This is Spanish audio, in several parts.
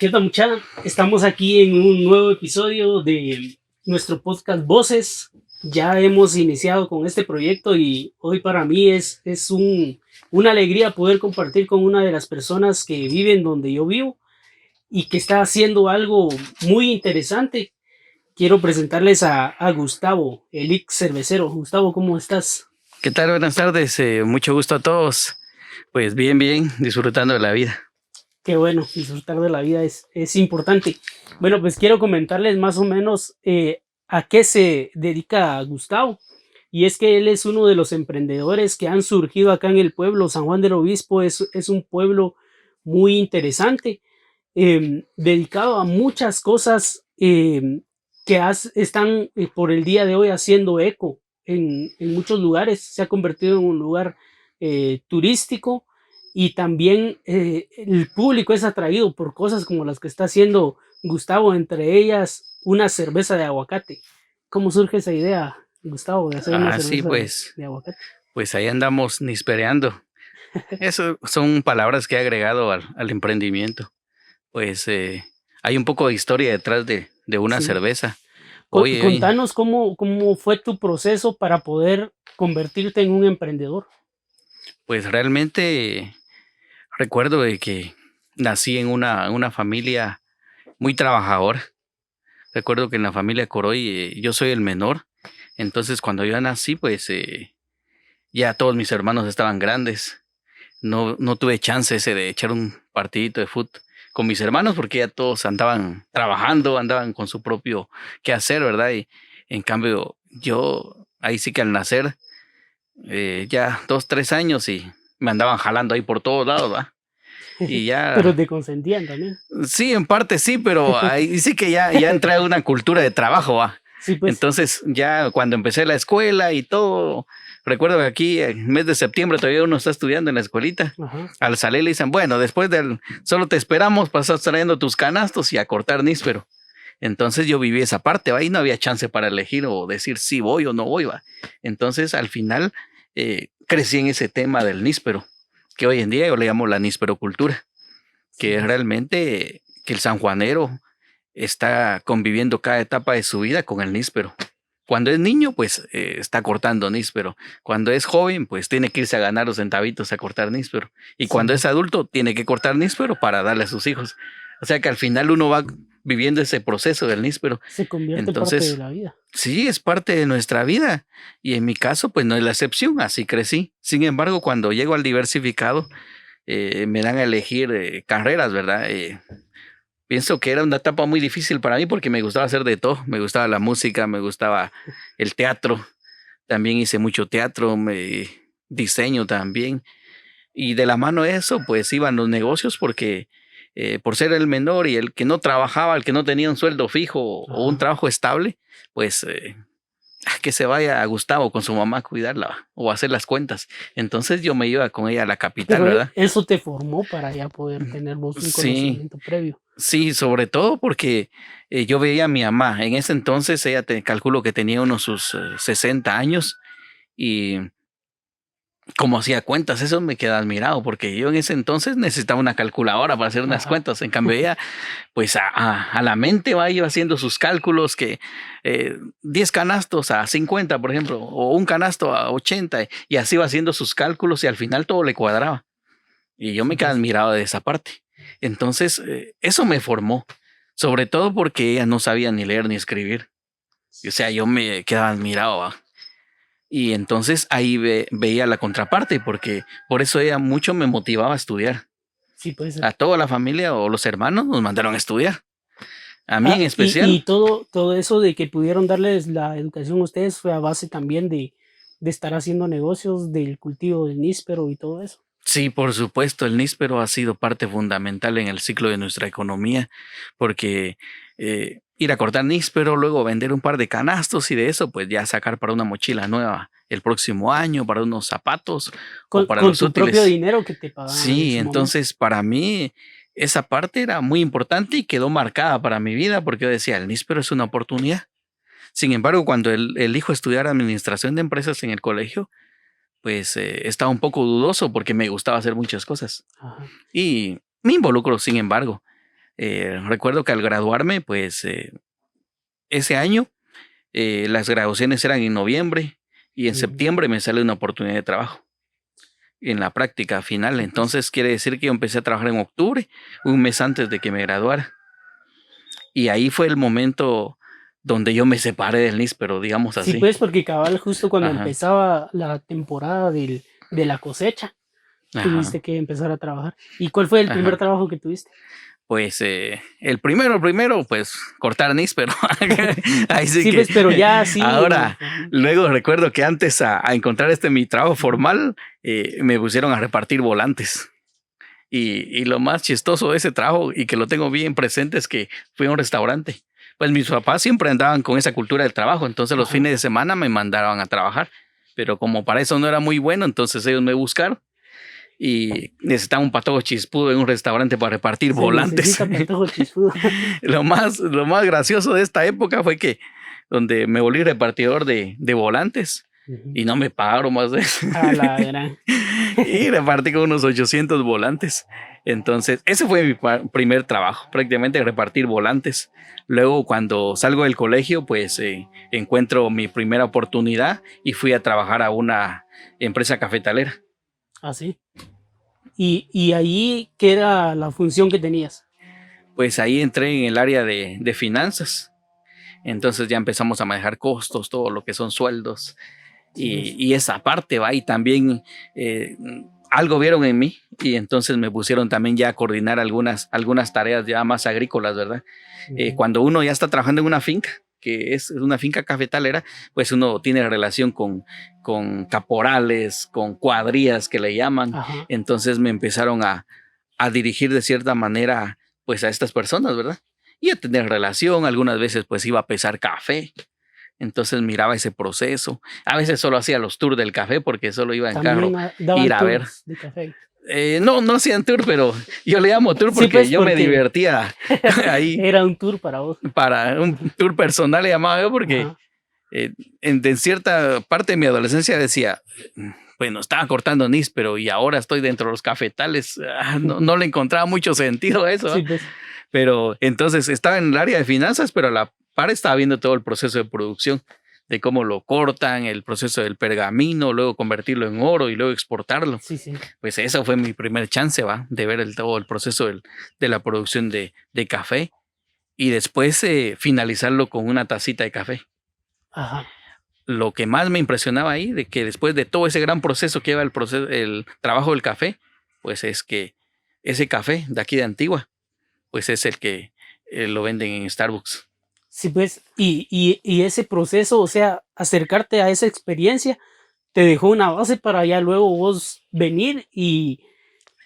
¿Qué tal, muchacha? Estamos aquí en un nuevo episodio de nuestro podcast Voces. Ya hemos iniciado con este proyecto y hoy para mí una alegría poder compartir con una de las personas que viven donde yo vivo y que está haciendo algo muy interesante. Quiero presentarles a Gustavo, el ex cervecero. Gustavo, ¿cómo estás? ¿Qué tal? Buenas tardes. Mucho gusto a todos. Pues bien, disfrutando de la vida. Qué bueno, disfrutar de la vida es importante. Bueno, pues quiero comentarles más o menos a qué se dedica Gustavo. Y es que él es uno de los emprendedores que han surgido acá en el pueblo. San Juan del Obispo es un pueblo muy interesante, dedicado a muchas cosas están por el día de hoy haciendo eco en muchos lugares. Se ha convertido en un lugar turístico y también el público es atraído por cosas como las que está haciendo Gustavo, entre ellas una cerveza de aguacate. ¿Cómo surge esa idea, Gustavo, de hacer una Sí, cerveza pues, de aguacate? pues ahí andamos nispereando. Eso son palabras que he agregado al emprendimiento. Pues hay un poco de historia detrás de una Sí. cerveza. Oye, Contanos cómo fue tu proceso para poder convertirte en un emprendedor. pues realmente recuerdo de que nací en una familia muy trabajadora. Recuerdo que en la familia Coroy yo soy el menor. Entonces cuando yo nací, pues ya todos mis hermanos estaban grandes. No tuve chance ese de echar un partidito de fútbol con mis hermanos porque ya todos andaban trabajando, andaban con su propio quehacer, ¿verdad? Y en cambio yo ahí sí que al nacer ya 2, 3 años y me andaban jalando ahí por todos lados, ¿verdad? Y Pero ya, te consentían también. sí, en parte sí, pero ahí sí que ya entré a una cultura de trabajo, ¿va? Sí, pues. Entonces ya cuando empecé la escuela y todo, recuerdo que aquí en mes de septiembre todavía uno está estudiando en la escuelita. Ajá. Al salir le dicen, bueno, solo te esperamos, pasas trayendo tus canastos y a cortar níspero. Entonces yo viví esa parte, ¿va? Y no había chance para elegir o decir si voy o no voy, ¿va? Entonces al final crecí en ese tema del níspero, que hoy en día yo le llamo la nísperocultura, Sí, que es pues. realmente que el sanjuanero está conviviendo cada etapa de su vida con el níspero. Cuando es niño, pues está cortando níspero. Cuando es joven, pues tiene que irse a ganar los centavitos a cortar níspero. Y Sí, cuando es pues. adulto, tiene que cortar níspero para darle a sus hijos. O sea que al final uno va viviendo ese proceso del níspero. Se convierte parte de Entonces, la vida. sí, es parte de nuestra vida. Y en mi caso, pues no es la excepción. Así crecí. Sin embargo, cuando llego al diversificado, me dan a elegir carreras, ¿verdad? Pienso que era una etapa muy difícil para mí porque me gustaba hacer de todo. Me gustaba la música, me gustaba el teatro. También hice mucho teatro, diseño también. Y de la mano de eso, pues iban los negocios porque por ser el menor y el que no trabajaba, el que no tenía un sueldo fijo o un Ajá. trabajo estable, pues que se vaya a Gustavo con su mamá a cuidarla o a hacer las cuentas. Entonces yo me iba con ella a la capital, Pero ¿verdad? eso te formó para ya poder tener vos un Sí, conocimiento previo. sí, sobre todo porque yo veía a mi mamá. En ese entonces ella calculo que tenía unos sus 60 años y como hacía cuentas, eso me queda admirado porque yo en ese entonces necesitaba una calculadora para hacer unas Ajá. cuentas. En cambio ella, pues a la mente va iba haciendo sus cálculos que 10 canastos a 50, por ejemplo, o un canasto a 80 y así va haciendo sus cálculos y al final todo le cuadraba. Y yo Sí, me quedé pues. admirado de esa parte. Entonces, eso me formó, sobre todo porque ella no sabía ni leer ni escribir. O sea, yo me quedaba admirado. ¿Va? Y entonces ahí veía la contraparte, porque por eso ella mucho me motivaba a estudiar. Sí, pues. A toda la familia o los hermanos nos mandaron a estudiar. A mí en Y especial. todo eso de que pudieron darles la educación a ustedes fue a base también de estar haciendo negocios, del cultivo del níspero y todo eso. Sí, por supuesto, el níspero ha sido parte fundamental en el ciclo de nuestra economía, porque ir a cortar níspero, luego vender un par de canastos y de eso, pues ya sacar para una mochila nueva el próximo año, para unos zapatos o para Con los tu propio útiles. dinero que te pagaban en Sí, su momento. entonces para mí esa parte era muy importante y quedó marcada para mi vida, porque yo decía, el níspero es una oportunidad. Sin embargo, cuando elijo estudiar administración de empresas en el colegio, pues estaba un poco dudoso porque me gustaba hacer muchas cosas. Ajá. Y me involucro, sin embargo. Recuerdo que al graduarme, pues ese año las graduaciones eran en noviembre y en septiembre me sale una oportunidad de trabajo en la práctica final. Entonces quiere decir que yo empecé a trabajar en octubre, un mes antes de que me graduara. Y ahí fue el momento donde yo me separé del níspero, digamos así. Sí, pues, porque cabal, justo cuando Ajá. empezaba la temporada de la cosecha, Ajá. tuviste que empezar a trabajar. ¿Y cuál fue el primer Ajá. trabajo que tuviste? Pues el primero, pues cortar níspero. Ahí sí, Sí, que pues, pero ya sí. ahora, luego recuerdo que antes a encontrar mi trabajo formal, me pusieron a repartir volantes. Y lo más chistoso de ese trabajo, y que lo tengo bien presente, es que fui a un restaurante. Pues mis papás siempre andaban con esa cultura del trabajo, entonces los fines de semana me mandaban a trabajar. Pero como para eso no era muy bueno, entonces ellos me buscaron y necesitaba un patojo chispudo en un restaurante para repartir volantes. Patojo chispudo. lo más gracioso de esta época fue que donde me volví repartidor de volantes y no me pagaron más de eso. A la gran. Y repartí con unos 800 volantes. Entonces, ese fue mi primer trabajo, prácticamente repartir volantes. Luego, cuando salgo del colegio, pues encuentro mi primera oportunidad y fui a trabajar a una empresa cafetalera. Ah, sí. ¿Y ahí qué era la función que tenías? Pues ahí entré en el área de finanzas. Entonces ya empezamos a manejar costos, todo lo que son sueldos. Y esa parte va, y también algo vieron en mí y entonces me pusieron también ya a coordinar algunas tareas ya más agrícolas, ¿verdad? Cuando uno ya está trabajando en una finca, que es una finca cafetalera, pues uno tiene relación con caporales, con cuadrillas que le llaman. Ajá. Entonces me empezaron a dirigir de cierta manera pues a estas personas, ¿verdad? Y a tener relación, algunas veces pues iba a pesar café. Entonces miraba ese proceso. A veces solo hacía los tours del café porque solo iba en también carro ir a ver. De café. No hacían tour, pero yo le llamo tour porque, sí, pues, yo me divertía ahí. Era un tour para vos. Para un tour personal le llamaba yo porque en cierta parte de mi adolescencia decía, bueno, estaba cortando níspero y ahora estoy dentro de los cafetales. No le encontraba mucho sentido a eso. Sí, pues. Pero entonces estaba en el área de finanzas, pero a la par estaba viendo todo el proceso de producción, de cómo lo cortan, el proceso del pergamino, luego convertirlo en oro y luego exportarlo. Sí, sí. Pues eso fue mi primer chance, ¿va? De ver todo el proceso de la producción de café y después finalizarlo con una tacita de café. Ajá. Lo que más me impresionaba ahí, de que después de todo ese gran proceso que lleva el trabajo del café, pues es que ese café de aquí de Antigua, pues es el que lo venden en Starbucks. Sí, pues, y ese proceso, o sea, acercarte a esa experiencia, te dejó una base para ya luego vos venir y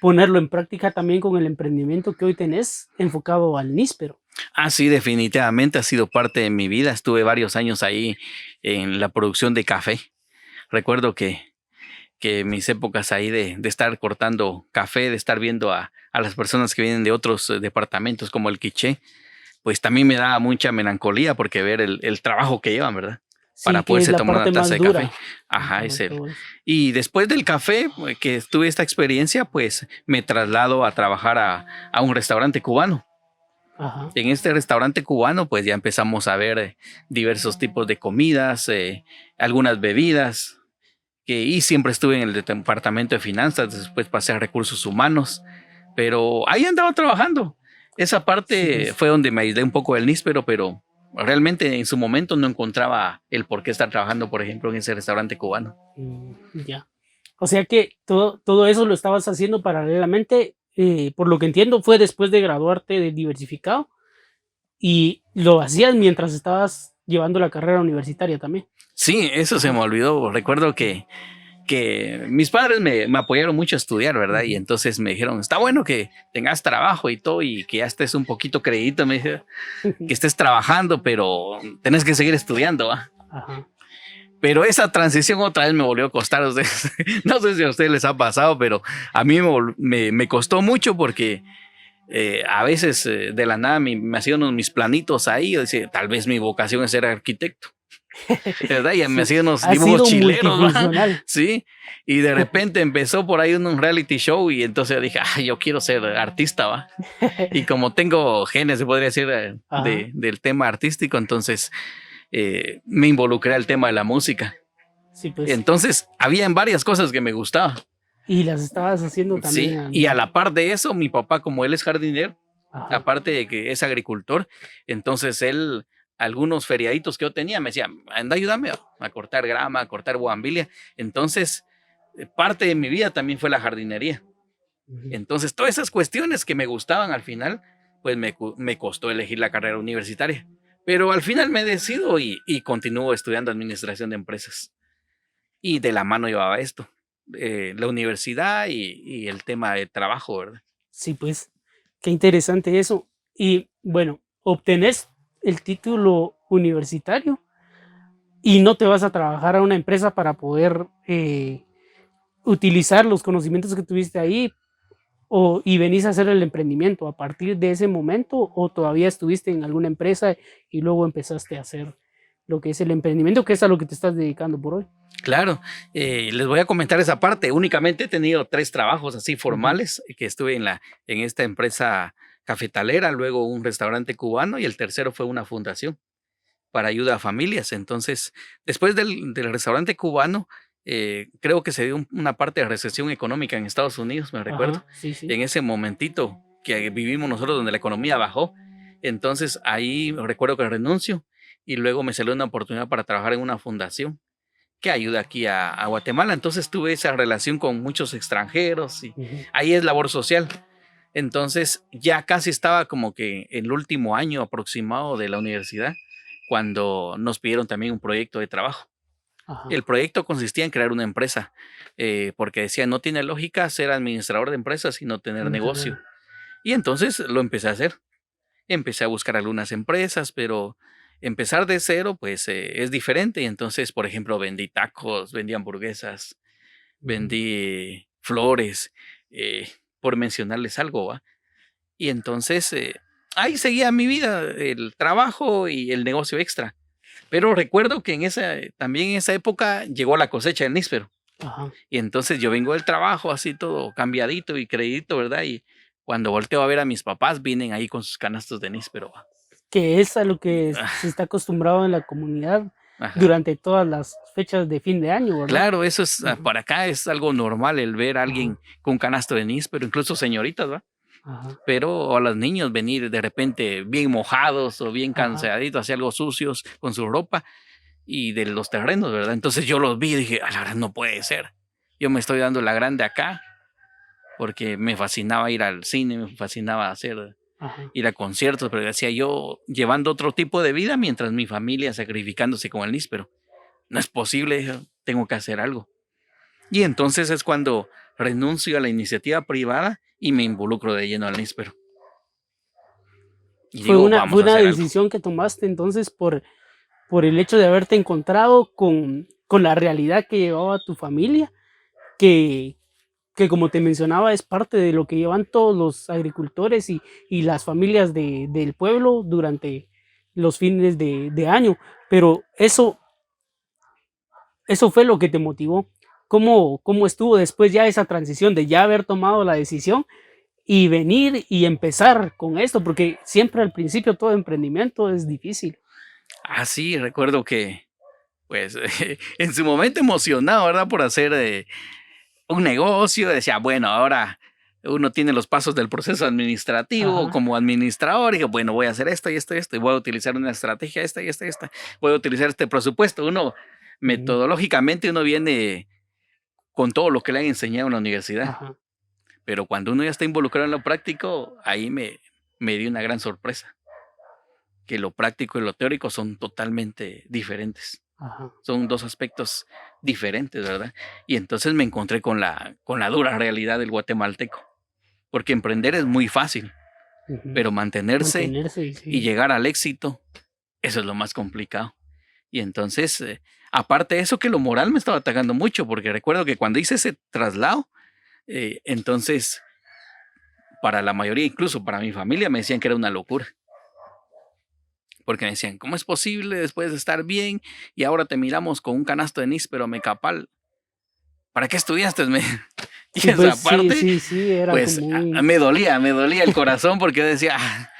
ponerlo en práctica también con el emprendimiento que hoy tenés enfocado al níspero. Ah, sí, definitivamente ha sido parte de mi vida. Estuve varios años ahí en la producción de café. Recuerdo que mis épocas ahí de estar cortando café, de estar viendo a las personas que vienen de otros departamentos como el Quiché, pues también me daba mucha melancolía porque ver el trabajo que llevan, ¿verdad? Sí, para poderse tomar una taza de café. Ajá, es él. Y después del café, que tuve esta experiencia, pues me traslado a trabajar a un restaurante cubano. Ajá. En este restaurante cubano, pues ya empezamos a ver diversos tipos de comidas, algunas bebidas, y siempre estuve en el departamento de finanzas, después pasé a recursos humanos, pero ahí andaba trabajando. Esa parte fue donde me aislé un poco del níspero, pero realmente en su momento no encontraba el por qué estar trabajando, por ejemplo, en ese restaurante cubano. Ya. O sea que todo eso lo estabas haciendo paralelamente, por lo que entiendo, fue después de graduarte de diversificado y lo hacías mientras estabas llevando la carrera universitaria también. Sí, eso se me olvidó. Recuerdo que mis padres me apoyaron mucho a estudiar, ¿verdad? Y entonces me dijeron, está bueno que tengas trabajo y todo y que ya estés un poquito creído, me dijeron, que estés trabajando, pero tenés que seguir estudiando, ¿va? Ajá. Pero esa transición otra vez me volvió a costar a ustedes. No sé si a ustedes les ha pasado, pero a mí me costó mucho porque a veces de la nada me hacían mis planitos ahí. Yo decía, tal vez mi vocación es ser arquitecto. ¿verdad? Y me Sí, hacía unos ha dibujos sido chileros, ¿va? multifuncional. Sí, y de repente empezó por ahí un reality show y entonces dije, yo quiero ser artista, ¿va? Y como tengo genes, se podría decir, Ajá, del tema artístico, entonces me involucré al tema de la música. sí, pues. Entonces, había varias cosas que me gustaban. Y las estabas haciendo Sí, también y a la par de eso, mi papá, como él es jardinero, Ajá. aparte de que es agricultor, entonces él, algunos feriaditos que yo tenía, me decía, anda, ayúdame a cortar grama, a cortar bugambilia. Entonces, parte de mi vida también fue la jardinería. Ujú. Entonces, todas esas cuestiones que me gustaban al final, pues me costó elegir la carrera universitaria. Pero al final me decido y continúo estudiando administración de empresas. Y de la mano llevaba esto, la universidad y el tema de trabajo, ¿verdad? Sí, pues. Qué interesante eso. Y bueno, obtenés el título universitario y no te vas a trabajar a una empresa para poder utilizar los conocimientos que tuviste ahí y venís a hacer el emprendimiento a partir de ese momento o todavía estuviste en alguna empresa y luego empezaste a hacer lo que es el emprendimiento, que es a lo que te estás dedicando por hoy. Claro, les voy a comentar esa parte. Únicamente he tenido 3 trabajos así Ujú. formales, que estuve en esta empresa cafetalera, luego un restaurante cubano y el tercero fue una fundación para ayuda a familias. Entonces, después del restaurante cubano, creo que se dio una parte de recesión económica en Estados Unidos, me recuerdo, Ajá, sí, sí. en ese momentito que vivimos nosotros donde la economía bajó. Entonces, ahí recuerdo que renuncio y luego me salió una oportunidad para trabajar en una fundación que ayuda aquí a Guatemala. Entonces tuve esa relación con muchos extranjeros y Ujú. ahí es labor social. Entonces ya casi estaba como que el último año aproximado de la universidad cuando nos pidieron también un proyecto de trabajo. Ajá. El proyecto consistía en crear una empresa, porque decía, no tiene lógica ser administrador de empresas y no tener No negocio. tener. Y entonces lo empecé a hacer. Empecé a buscar algunas empresas, pero empezar de cero, pues es diferente. Y entonces, por ejemplo, vendí tacos, vendí hamburguesas, Ujú. vendí flores, eh, por mencionarles algo, ¿va? Y entonces ahí seguía mi vida, el trabajo y el negocio extra. Pero recuerdo que también en esa época llegó la cosecha del níspero. Ajá. Y entonces yo vengo del trabajo así todo cambiadito y creidito, ¿verdad? Y cuando volteo a ver a mis papás, vienen ahí con sus canastos de níspero, ¿va? Que es a lo Y, que se está acostumbrado en la comunidad ajá. durante todas las fechas de fin de año, ¿verdad? Claro, eso es, Ujú. para acá es algo normal el ver a Ajá, alguien con un canasto de níspero, incluso señoritas, ¿va? ajá, Pero a los niños venir de repente bien mojados o bien ajá. cansaditos, así algo sucios con su ropa y de los terrenos, ¿verdad? Entonces yo los vi y dije, a la verdad no puede ser. Yo me estoy dando la grande acá porque me fascinaba ir al cine, me fascinaba Ajá. ir a conciertos, pero decía yo llevando otro tipo de vida mientras mi familia sacrificándose con el níspero. No es posible, dije, tengo que hacer algo. Y entonces es cuando renuncio a la iniciativa privada y me involucro de lleno al níspero. Y digo, Fue vamos a una hacer algo. decisión que tomaste entonces por el hecho de haberte encontrado con la realidad que llevaba tu familia, que, que como te mencionaba es parte de lo que llevan todos los agricultores y las familias del pueblo durante los fines de año. Pero eso fue lo que te motivó. ¿Cómo estuvo después ya esa transición de ya haber tomado la decisión y venir y empezar con esto? Porque siempre al principio todo emprendimiento es difícil. Ah, sí, recuerdo que, pues, en su momento emocionado, ¿verdad? Por hacer un negocio, decía, bueno, ahora uno tiene los pasos del proceso administrativo Ajá. como administrador, y digo, bueno, voy a hacer esto y esto y esto, y voy a utilizar una estrategia esta y esta y esta, voy a utilizar este presupuesto. Uno, Ujú. metodológicamente, uno viene con todo lo que le han enseñado en la universidad, Ajá. pero cuando uno ya está involucrado en lo práctico, ahí me dio una gran sorpresa, que lo práctico y lo teórico son totalmente diferentes. Ajá. Son 2 aspectos diferentes, ¿verdad? Y entonces me encontré con la dura realidad del guatemalteco, porque emprender es muy fácil, Ujú. pero mantenerse Mantenerse, y sí. llegar al éxito, eso es lo más complicado. Y entonces, aparte de eso, que lo moral me estaba atacando mucho, porque recuerdo que cuando hice ese traslado, entonces, para la mayoría, incluso para mi familia, me decían que era una locura, porque me decían, ¿cómo es posible después de estar bien y ahora te miramos con un canasto de níspero mecapal? ¿Para qué estudiaste? Y Sí, esa pues sí, parte, sí, sí, era pues como un... me dolía el corazón porque yo decía, "Ah,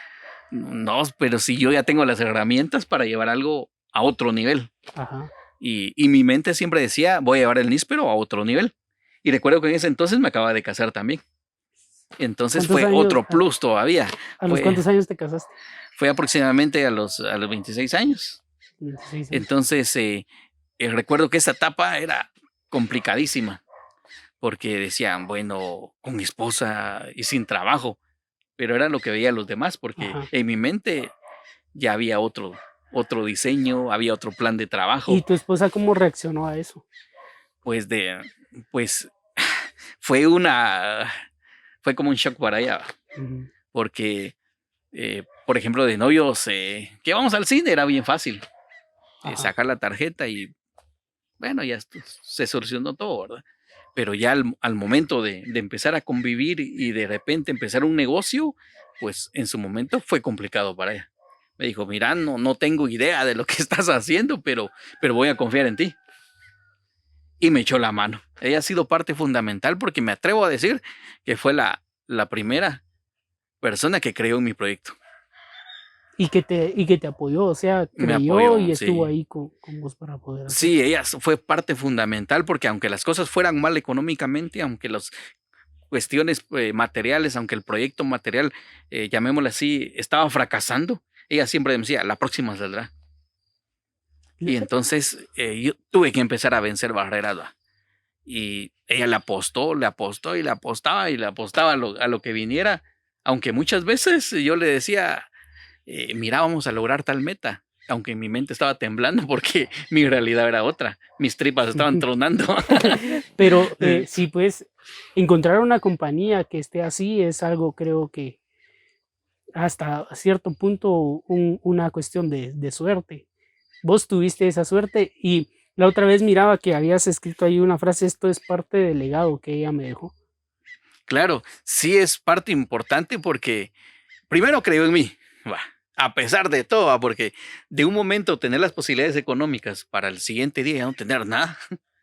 no, pero si yo ya tengo las herramientas para llevar algo a otro nivel. Ajá. Y mi mente siempre decía, voy a llevar el níspero a otro nivel. Y recuerdo que en ese entonces me acababa de casar también. Entonces ¿Cuántos fue años, otro plus todavía. a los Fue, cuántos años te casaste? fue aproximadamente a los 26 años. 26 años. Entonces, recuerdo que esa etapa era complicadísima, porque decían, bueno, con mi esposa y sin trabajo, pero era lo que veía los demás, porque Ajá. en mi mente ya había otro diseño, había otro plan de ¿Y trabajo, tu esposa cómo reaccionó a eso? pues pues fue una, fue como un shock para ella, Ujú. porque, por ejemplo, de novios, que vamos al cine, era bien fácil, Ajá. sacar la tarjeta y, bueno, ya se solucionó todo, ¿verdad? Pero ya al momento de empezar a convivir y de repente empezar un negocio, pues en su momento fue complicado para ella. Me dijo, mira, no tengo idea de lo que estás haciendo, pero voy a confiar en ti. Y me echó la mano. Ella ha sido parte fundamental porque me atrevo a decir que fue la primera persona que creó en mi proyecto. Y que te apoyó, o sea, Me creyó y apoyó, estuvo sí. ahí con vos para poder hacerlo. Sí, ella fue parte fundamental porque aunque las cosas fueran mal económicamente, aunque las cuestiones materiales, aunque el proyecto material, llamémoslo así, estaba fracasando, ella siempre me decía, la próxima saldrá. Y entonces yo tuve que empezar a vencer barreras, ¿va? Y ella le apostó y le apostaba y le apostaba a lo que viniera, aunque muchas veces yo le decía, mira, vamos a lograr tal meta, aunque en mi mente estaba temblando porque mi realidad era otra, mis tripas estaban tronando. Pero sí, pues encontrar una compañía que esté así es algo, creo que hasta cierto punto una cuestión de suerte. Vos tuviste esa suerte y la otra vez miraba que habías escrito ahí una frase, esto es parte del legado que ella me dejó. Claro, sí es parte importante porque primero creyó en mí, va, a pesar de todo, va, porque de un momento tener las posibilidades económicas para el siguiente día ya no tener nada,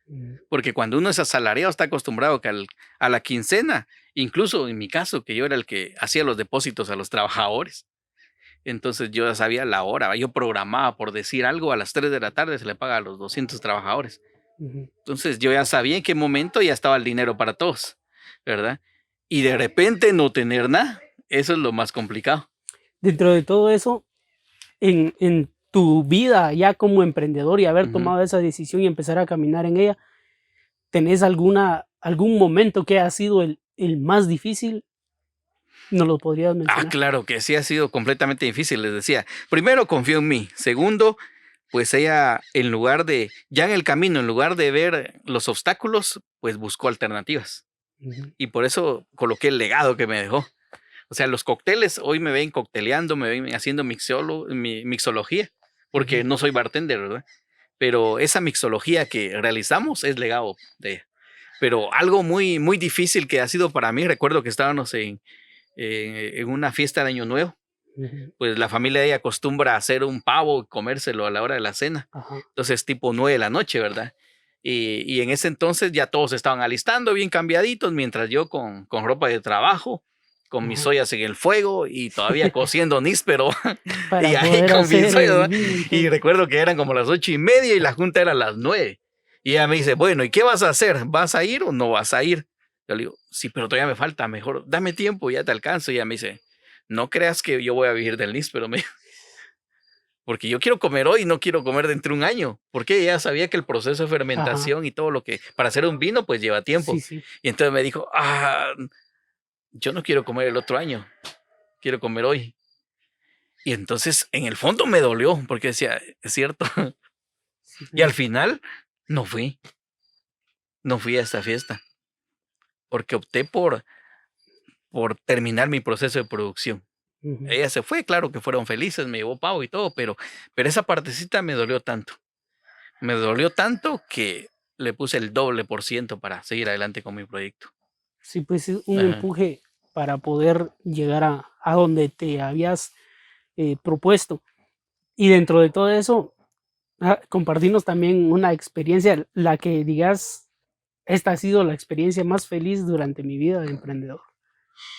Mm, porque cuando uno es asalariado está acostumbrado que a la quincena, incluso en mi caso, que yo era el que hacía los depósitos a los trabajadores, entonces yo ya sabía la hora, ¿va? Yo programaba por decir algo, a las 3 de la tarde se le paga a los 200 trabajadores. ujú. Entonces yo ya sabía en qué momento ya estaba el dinero para todos, ¿verdad? Y de repente no tener nada, eso es lo más complicado. Dentro de todo eso, en tu vida ya como emprendedor y haber Ujú. tomado esa decisión y empezar a caminar en ella, ¿tenés algún momento que ha sido el más difícil? ¿Nos lo podrías Ah, mencionar? claro que sí ha sido completamente difícil, les decía. Primero, confío en mí. Segundo, pues ella, en lugar de, ya en el camino, en lugar de ver los obstáculos, pues buscó alternativas. Ujú, Y por eso coloqué el legado que me dejó. O sea, los cócteles, hoy me ven cocteleando, me ven haciendo mixología, porque ujú. no soy bartender, ¿verdad? Pero esa mixología que realizamos es legado de ella. Pero algo muy difícil que ha sido para mí, recuerdo que estábamos en una fiesta de Año Nuevo, Ujú, pues la familia de ella acostumbra a hacer un pavo y comérselo a la hora de la cena. ajá, Entonces, tipo 9 de la noche, ¿verdad? Y en ese entonces ya todos estaban alistando bien cambiaditos, mientras yo con ropa de trabajo, con mis ajá. ollas en el fuego y todavía cociendo níspero y Para ahí poder con mis hacer el ollas, ¿no? vino y Y todo. recuerdo que eran como las 8:30 y la junta era a las 9. Y ella me dice, bueno, ¿y qué vas a hacer? ¿Vas a ir o no vas a ir? Yo le digo, sí, pero todavía me falta, mejor dame tiempo, ya te alcanzo. Y ella me dice, no creas que yo voy a vivir del níspero, porque yo quiero comer hoy, no quiero comer dentro de un año, porque ella sabía que el proceso de Ajá, fermentación y todo lo que para hacer un vino pues lleva sí, tiempo. sí. Y entonces me dijo, yo no quiero comer el otro año, quiero comer hoy. Y entonces en el fondo me dolió porque decía, es cierto. Sí, Y al pues. final no fui, no fui a esta fiesta porque opté por terminar mi proceso de producción. Ujú. Ella se fue, claro que fueron felices, me llevó pavo y todo, pero esa partecita me dolió tanto. Me dolió tanto que le puse el doble por ciento para seguir adelante con mi proyecto. Sí, pues es un Ajá. empuje para poder llegar a donde te habías propuesto. Y dentro de todo eso, compartirnos también una experiencia, la que digas, esta ha sido la experiencia más feliz durante mi vida de emprendedor,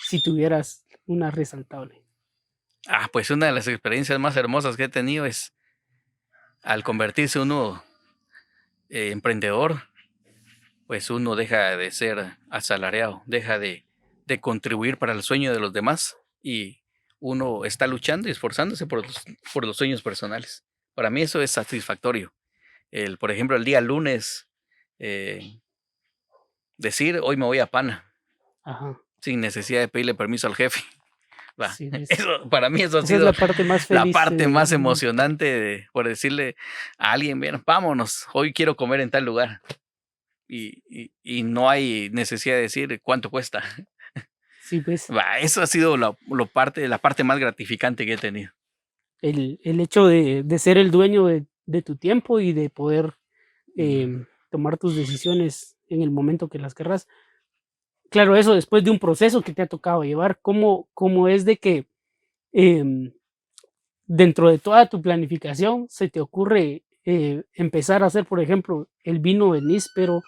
si tuvieras una resaltable. Pues una de las experiencias más hermosas que he tenido es al convertirse uno emprendedor, pues uno deja de ser asalariado, deja de contribuir para el sueño de los demás y uno está luchando y esforzándose por los sueños personales. Para mí eso es satisfactorio. Por ejemplo, el día lunes, eh, decir, hoy me voy a Pana, Ajá, sin necesidad de pedirle permiso al jefe. Va, sí, ves. eso, para mí eso ha Esa es sido la parte más la feliz. parte más emocionante por decirle a alguien, bien, vámonos, hoy quiero comer en tal lugar. Y no hay necesidad de decir cuánto cuesta. Sí, pues Va, eso ha sido la parte más gratificante que he tenido. el hecho de ser el dueño de tu tiempo y de poder tomar tus decisiones en el momento que las querrás. Claro, eso después de un proceso que te ha tocado llevar, ¿cómo es de que em, dentro de toda tu planificación se te ocurre empezar a hacer, por ejemplo, el vino de níspero,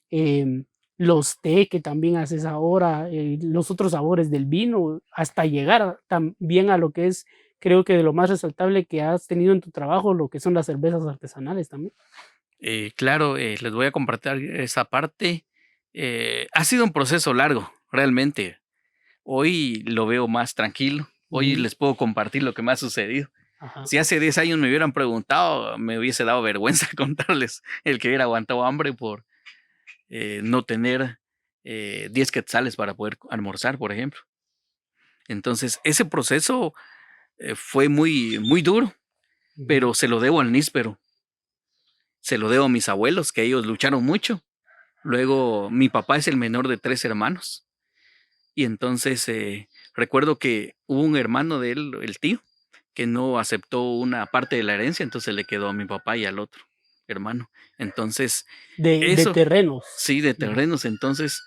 em, los té que también haces ahora, los otros sabores del vino, hasta llegar también a lo que es, creo que de lo más resaltable que has tenido en tu trabajo, lo que son las cervezas artesanales también? Claro, les voy a compartir esa parte. Ha sido un proceso largo, realmente. Hoy lo veo más tranquilo. Hoy Ujú, les puedo compartir lo que me ha sucedido. ajá, Si hace 10 años me hubieran preguntado, me hubiese dado vergüenza contarles el que hubiera aguantado hambre por no tener 10 quetzales para poder almorzar, por ejemplo. Entonces, ese proceso fue muy, muy duro, ujú, pero se lo debo al níspero. Se lo debo a mis abuelos, que ellos lucharon mucho. Luego, mi papá es el menor de 3 hermanos. Y entonces recuerdo que hubo un hermano de él, el tío, que no aceptó una parte de la herencia, entonces le quedó a mi papá y al otro hermano. Entonces, de eso, terrenos. sí, de Ujú, terrenos. Entonces,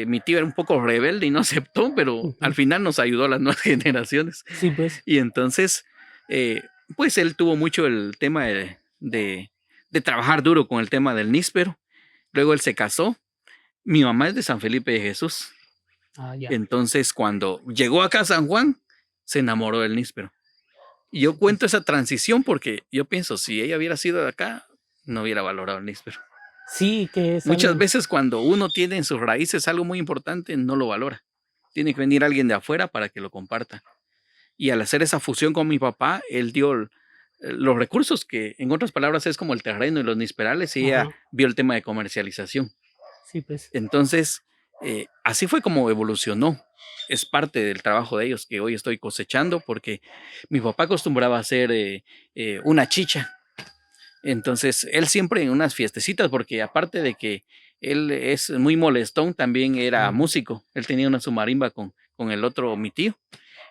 mi tío era un poco rebelde y no aceptó, pero al ujú. final nos ayudó a las nuevas generaciones. Sí, pues. Y entonces, eh, pues él tuvo mucho el tema de trabajar duro con el tema del níspero. Luego él se casó. Mi mamá es de San Felipe de Jesús. Ah, ya. Entonces, cuando llegó acá a San Juan, se enamoró del níspero. Y yo Sí, cuento pues. esa transición porque yo pienso, si ella hubiera sido de acá, no hubiera valorado el níspero. Sí, que es Muchas algo. veces cuando uno tiene en sus raíces algo muy importante, no lo valora. Tiene que venir alguien de afuera para que lo comparta. Y al hacer esa fusión con mi papá, él dio los recursos que, en otras palabras, es como el terreno y los nisperales, y ella Ajá. vio el tema de comercialización. Sí, pues. Entonces, así fue como evolucionó. Es parte del trabajo de ellos que hoy estoy cosechando porque mi papá acostumbraba a hacer una chicha. Entonces, él siempre en unas fiestecitas, porque aparte de que él es muy molestón, también era Ujú. músico. Él tenía una sumarimba con el otro, mi tío.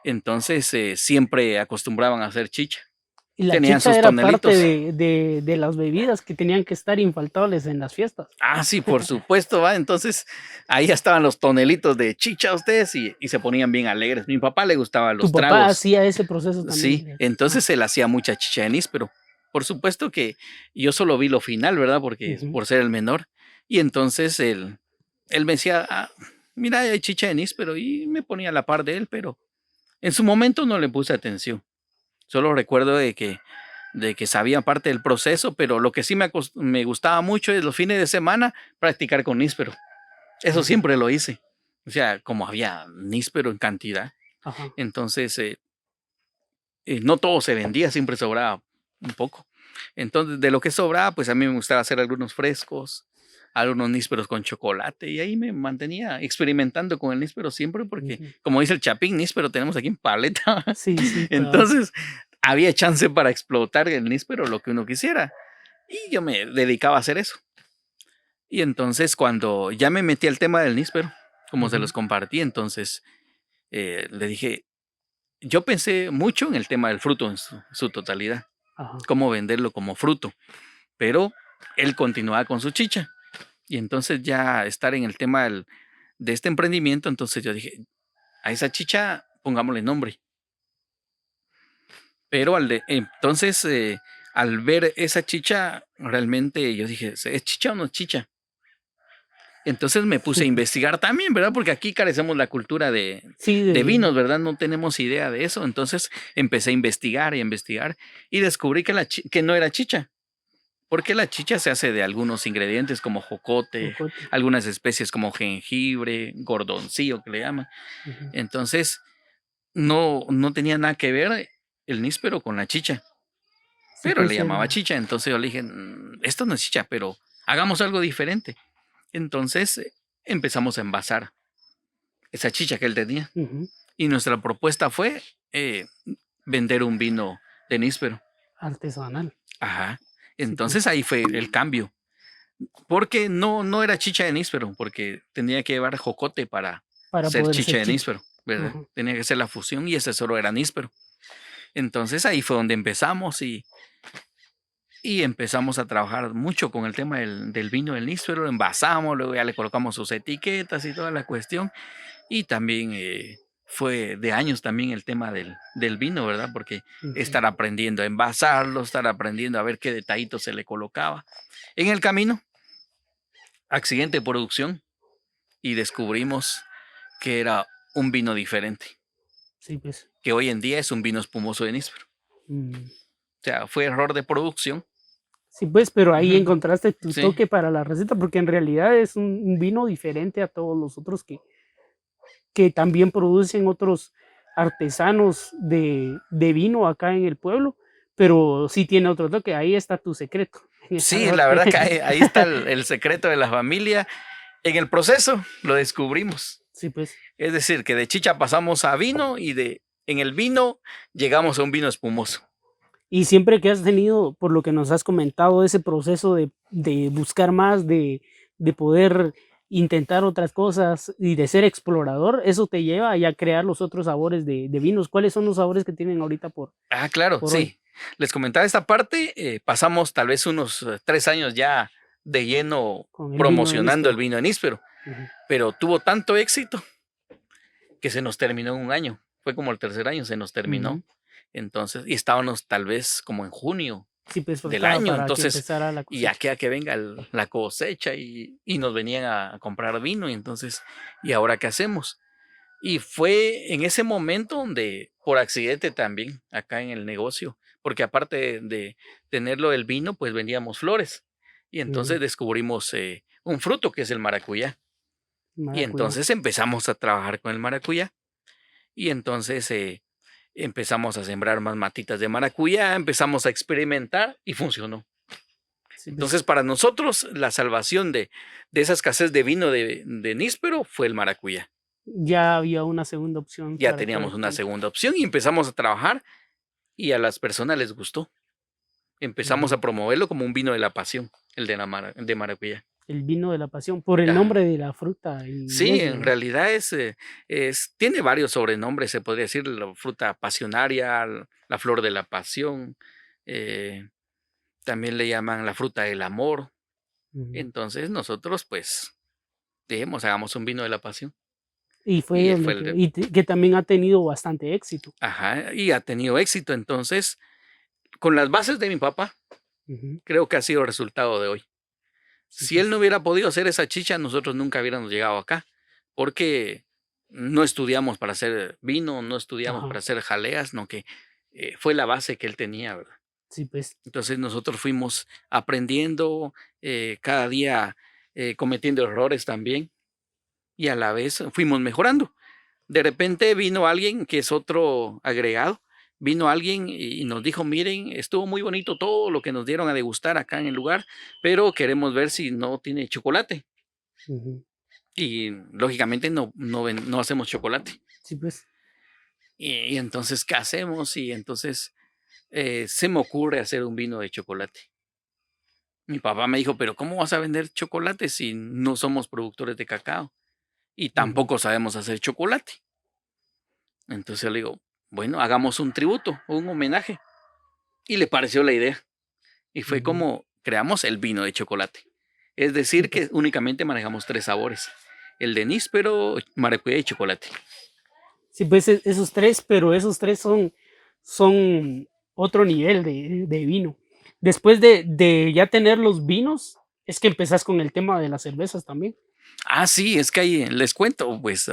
Entonces, siempre acostumbraban a hacer chicha. Y la Tenían chicha sus era parte tonelitos. de las bebidas que tenían que estar infaltables en las fiestas. Sí, por supuesto, va. Entonces, ahí ya estaban los tonelitos de chicha ustedes y se ponían bien alegres. Mi papá le gustaban Tu los papá tragos. hacía ese proceso también. Sí, entonces él hacía mucha chicha de anís, pero por supuesto que yo solo vi lo final, ¿verdad? Porque Ujú. por ser el menor. Y entonces él me decía, mira, hay chicha de anís, pero y me ponía a la par de él, pero en su momento no le puse atención. Solo recuerdo de que sabía parte del proceso, pero lo que sí me gustaba mucho es los fines de semana practicar con níspero. Eso Ujú. siempre lo hice. O sea, como había níspero en cantidad, Ajá. entonces no todo se vendía, siempre sobraba un poco. Entonces, de lo que sobraba, pues a mí me gustaba hacer algunos frescos, algunos nísperos con chocolate, y ahí me mantenía experimentando con el níspero siempre, porque, Ujú. como dice el Chapín, níspero tenemos aquí en paleta. Sí, sí, cabal. Entonces, había chance para explotar el níspero lo que uno quisiera. Y yo me dedicaba a hacer eso. Y entonces, cuando ya me metí al tema del níspero, como se Ujú. los compartí, entonces le dije, yo pensé mucho en el tema del fruto en su totalidad, Ajá. cómo venderlo como fruto, pero él continuaba con su chicha. Y entonces ya estar en el tema de este emprendimiento, entonces yo dije, a esa chicha pongámosle nombre, Pero entonces, al ver esa chicha, realmente yo dije, ¿es chicha o no es chicha? Entonces me puse Sí, a pues. investigar también, ¿verdad? Porque aquí carecemos la cultura Sí, de vinos, ¿verdad? No tenemos idea de eso. Entonces empecé a investigar y descubrí que no era chicha. Porque la chicha se hace de algunos ingredientes como jocote, Jocote. algunas especies como jengibre, gordoncillo que le llaman. Ujú. Entonces no tenía nada que ver el níspero con la chicha, Sí, pero le pues llamaba era. chicha. Entonces yo le dije, esto no es chicha, pero hagamos algo diferente. Entonces empezamos a envasar esa chicha que él tenía. Ujú. Y nuestra propuesta fue eh, vender un vino de níspero. Artesanal. Ajá. Sí, Entonces pues. ahí fue el cambio. Porque no era chicha de níspero, porque tenía que llevar jocote para Para ser poder chicha ser de chicha. níspero, ¿verdad? Ajá. Tenía que ser la fusión y ese solo era níspero. Entonces ahí fue donde empezamos y empezamos a trabajar mucho con el tema del vino del níspero, lo envasamos, luego ya le colocamos sus etiquetas y toda la cuestión. Y también fue de años también el tema del vino, ¿verdad? Porque Ujú. estar aprendiendo a envasarlo, estar aprendiendo a ver qué detallitos se le colocaba. En el camino, accidente de producción y descubrimos que era un vino diferente, Sí, pues. que hoy en día es un vino espumoso de níspero. Mm. O sea, fue error de producción. Sí, pues, pero ahí Ujú, encontraste tu sí, toque para la receta, porque en realidad es un vino diferente a todos los otros que también producen otros artesanos de vino acá en el pueblo, pero sí tiene otro toque. Ahí está tu secreto, en esa sí, la parte. verdad que ahí está el secreto de la familia. En el proceso lo descubrimos. Sí, pues. Es decir, que de chicha pasamos a vino y en el vino llegamos a un vino espumoso. Y siempre que has tenido, por lo que nos has comentado, ese proceso de buscar más, de poder intentar otras cosas y de ser explorador, eso te lleva a ya crear los otros sabores de vinos. ¿Cuáles son los sabores que tienen ahorita Ah, claro, por hoy sí. Les comentaba esta parte, pasamos tal vez unos 3 años ya de lleno con el vino de promocionando el níspero? vino de níspero, Ujú, pero tuvo tanto éxito que se nos terminó en un año. Fue como el tercer año, se nos terminó. ujú. Entonces, y estábamos tal vez como en junio Sí, pues del faltaba año. para que Entonces, empezara la y ya cosecha. que venga la cosecha y nos venían a comprar vino. Y entonces, ¿y ahora qué hacemos? Y fue en ese momento donde, por accidente también, acá en el negocio, porque aparte de tenerlo el vino, pues vendíamos flores. Y Ujú, entonces descubrimos un fruto que es el maracuyá. Y maracuyá. entonces empezamos a trabajar con el maracuyá. Y entonces empezamos a sembrar más matitas de maracuyá, empezamos a experimentar y funcionó. Sí, pues Entonces, para nosotros, la salvación de esa escasez de vino de níspero fue el maracuyá. ya había una segunda opción Ya para teníamos poder una tener. segunda opción y empezamos a trabajar y a las personas les gustó. Empezamos Ujú. a promoverlo como un vino de la pasión, el de maracuyá. El vino de la pasión, por el Ajá. nombre de la fruta en Sí, inglés, en ¿verdad? realidad tiene varios sobrenombres, se podría decir, la fruta pasionaria, la flor de la pasión, eh, también le llaman la fruta del amor. Ujú. Entonces nosotros pues dijimos, hagamos un vino de la pasión. Y fue Y fue donde que también ha tenido bastante éxito. ajá, y ha tenido éxito. Entonces, con las bases de mi papá, Ujú. creo que ha sido el resultado de hoy. Sí, Si él no pues. hubiera podido hacer esa chicha, nosotros nunca hubiéramos llegado acá, porque no estudiamos para hacer vino, no estudiamos Ajá. para hacer jaleas, no que fue la base que él tenía, ¿verdad? Sí, pues. Entonces nosotros fuimos aprendiendo cada día, cometiendo errores también, y a la vez fuimos mejorando. De repente vino alguien que es otro agregado, vino alguien y nos dijo, miren, estuvo muy bonito todo lo que nos dieron a degustar acá en el lugar, pero queremos ver si no tiene chocolate. Ujú. Y lógicamente no hacemos chocolate. Sí, pues. Y entonces, ¿qué hacemos? Y entonces se me ocurre hacer un vino de chocolate. Mi papá me dijo, pero ¿cómo vas a vender chocolate si no somos productores de cacao? Y Ujú. tampoco sabemos hacer chocolate. Entonces le digo, bueno, hagamos un tributo, un homenaje. Y le pareció la idea. Y fue Ujú. como creamos el vino de chocolate. Es Sí, decir, que pues. únicamente manejamos tres sabores. El de níspero, maracuyá y chocolate. Sí, pues esos tres, pero esos tres son otro nivel de vino. Después de ya tener los vinos, es que empezás con el tema de las cervezas también. Ah, sí, es que hay, les cuento, pues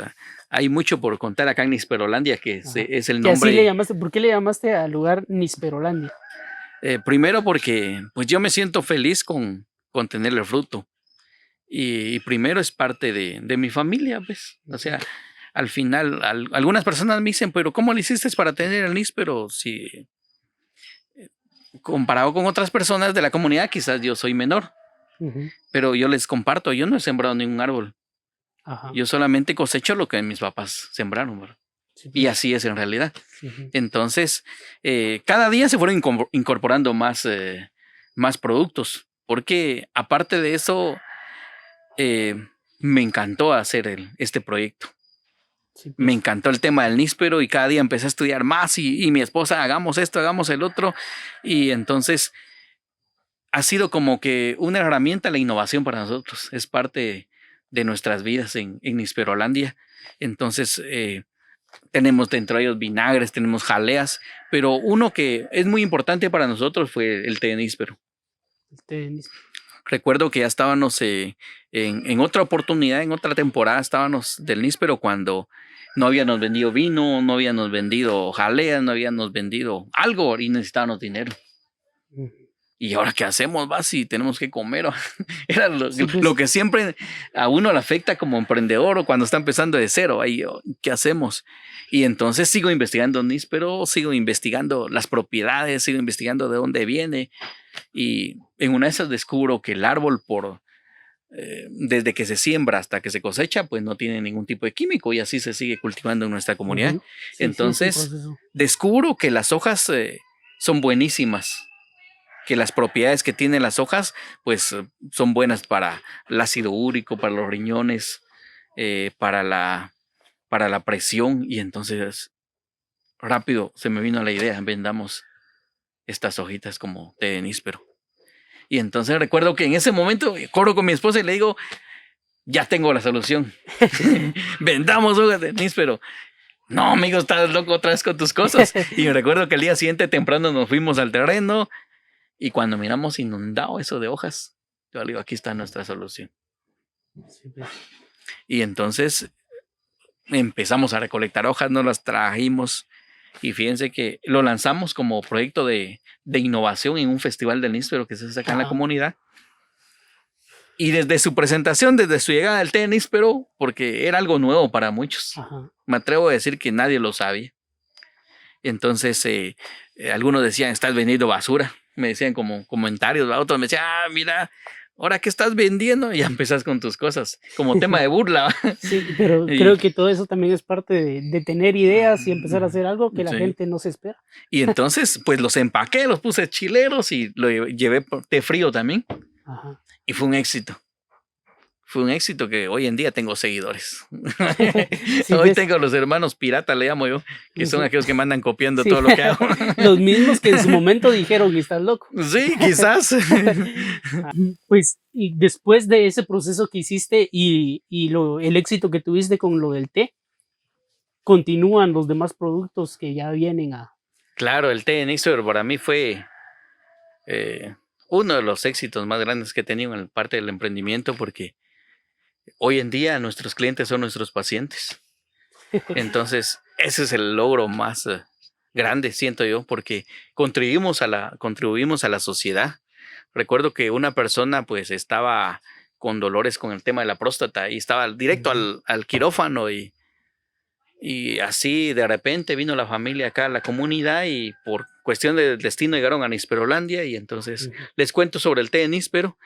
hay mucho por contar acá en Nisperolandia, que Ajá. es el Que así le nombre. llamaste, ¿por qué le llamaste al lugar Nisperolandia? Primero porque pues yo me siento feliz con tener el fruto. Y primero es parte de mi familia, pues. O sea, al final, algunas personas me dicen, pero ¿cómo le hiciste para tener el níspero? Si comparado con otras personas de la comunidad, quizás yo soy menor. Ujú. Pero yo les comparto, yo no he sembrado ningún árbol. Ajá. Yo solamente cosecho lo que mis papás sembraron, ¿verdad? Sí, Y pues. así es en realidad. Ujú. Entonces, cada día se fueron incorporando más productos. Porque aparte de eso, eh, me encantó hacer este proyecto. Sí, Me pues. encantó el tema del níspero y cada día empecé a estudiar más y mi esposa, hagamos esto, hagamos el otro. Y entonces ha sido como que una herramienta la innovación para nosotros. Es parte de nuestras vidas en Nisperolandia. Entonces, tenemos dentro de ellos vinagres, tenemos jaleas, pero uno que es muy importante para nosotros fue el té de níspero. Níspero. Recuerdo que ya estábamos en otra oportunidad, en otra temporada, estábamos del níspero cuando no habíamos vendido vino, no habíamos vendido jaleas, no habíamos vendido algo y necesitábamos dinero. Ujú. ¿Y ahora qué hacemos? Va, si tenemos que comer. Era Sí, pues. lo que siempre a uno le afecta como emprendedor o cuando está empezando de cero. Ahí, ¿qué hacemos? Y entonces sigo investigando níspero, sigo investigando las propiedades, sigo investigando de dónde viene. Y en una de esas descubro que el árbol, desde que se siembra hasta que se cosecha, pues no tiene ningún tipo de químico y así se sigue cultivando en nuestra comunidad. Ujú. Sí, sí, es un Entonces, proceso. descubro que las hojas son buenísimas, que las propiedades que tienen las hojas, pues son buenas para el ácido úrico, para los riñones, para la presión. Y entonces, rápido se me vino la idea, vendamos estas hojitas como té de níspero. Y entonces recuerdo que en ese momento corro con mi esposa y le digo, ya tengo la solución. Vendamos hojas de níspero. No, amigo, estás loco otra vez con tus cosas. Y me recuerdo que el día siguiente temprano nos fuimos al terreno y cuando miramos inundado eso de hojas, yo le digo, aquí está nuestra solución. Sí, pues. Y entonces empezamos a recolectar hojas, nos las trajimos y fíjense que lo lanzamos como proyecto de innovación en un festival del níspero que se hace acá en la Ajá. comunidad. Y desde su presentación, desde su llegada al té de níspero, porque era algo nuevo para muchos, Ajá. me atrevo a decir que nadie lo sabía. Entonces, algunos decían, estás vendiendo basura. Me decían como comentarios, otros me decían, mira, ahora que estás vendiendo, ya empezás con tus cosas, como tema de burla. Sí, pero y, creo que todo eso también es parte de tener ideas y empezar a hacer algo que la sí. gente no se espera. Y entonces, pues los empaqué, los puse chileros y lo llevé por té frío también. Ajá. Y fue un éxito. Fue un éxito que hoy en día tengo seguidores. Sí, Hoy pues. tengo los hermanos pirata, le llamo yo, que son Sí. aquellos que me andan copiando Sí. todo lo que hago. Los mismos que en su momento dijeron, estás loco. Sí, quizás. Pues, y después de ese proceso que hiciste y el éxito que tuviste con lo del té, continúan los demás productos que ya vienen a... Claro, el té de níspero para mí fue uno de los éxitos más grandes que he tenido en parte del emprendimiento porque hoy en día nuestros clientes son nuestros pacientes. Entonces, ese es el logro más grande, siento yo, porque contribuimos a la sociedad. Recuerdo que una persona pues estaba con dolores con el tema de la próstata y estaba directo al quirófano y así de repente vino la familia acá a la comunidad y por cuestión del destino llegaron a Nisperolandia y entonces les cuento sobre el té de níspero,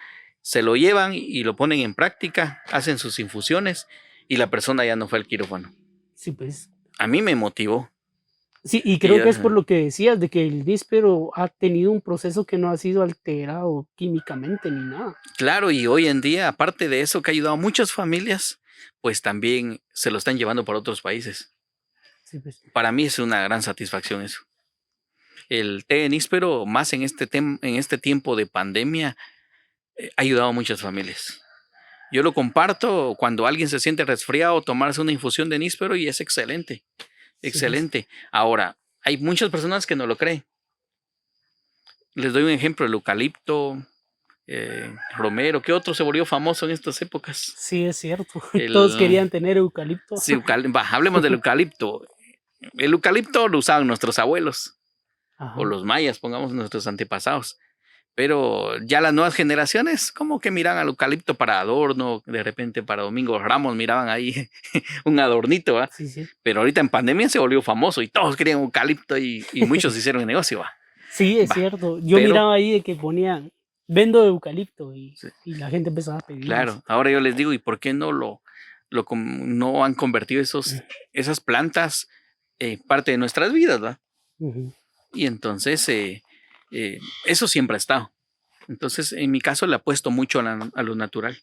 se lo llevan y lo ponen en práctica, hacen sus infusiones y la persona ya no fue al quirófano. Sí, pues. A mí me motivó. Sí, y creo que es por lo que decías, de que el níspero ha tenido un proceso que no ha sido alterado químicamente ni nada. Claro, y hoy en día, aparte de eso que ha ayudado a muchas familias, pues también se lo están llevando para otros países. Sí, pues. Para mí es una gran satisfacción eso. El té de níspero, más en este tiempo de pandemia, ha ayudado a muchas familias. Yo lo comparto cuando alguien se siente resfriado, tomarse una infusión de níspero y es excelente, Sí, pues. excelente. Ahora, hay muchas personas que no lo creen. Les doy un ejemplo, el eucalipto, romero. ¿Qué otro se volvió famoso en estas épocas? Sí, es cierto. Todos El, querían tener eucalipto. sí, hablemos del eucalipto. El eucalipto lo usaban nuestros abuelos o Ajá. los mayas, pongamos nuestros antepasados. Pero ya las nuevas generaciones como que miran al eucalipto para adorno, de repente para Domingo Ramos miraban ahí un adornito, ¿va? Sí, sí. Pero ahorita en pandemia se volvió famoso y todos querían eucalipto y muchos hicieron el negocio, ¿va? Sí, es Va, cierto. Yo pero miraba ahí de que ponían, vendo eucalipto sí, y la gente empezaba a pedir más. claro, ahora yo les digo, ¿y por qué no no han convertido esas plantas parte de nuestras vidas, ¿va? Ujú. Y entonces eso siempre ha estado. Entonces, en mi caso le apuesto mucho a lo natural.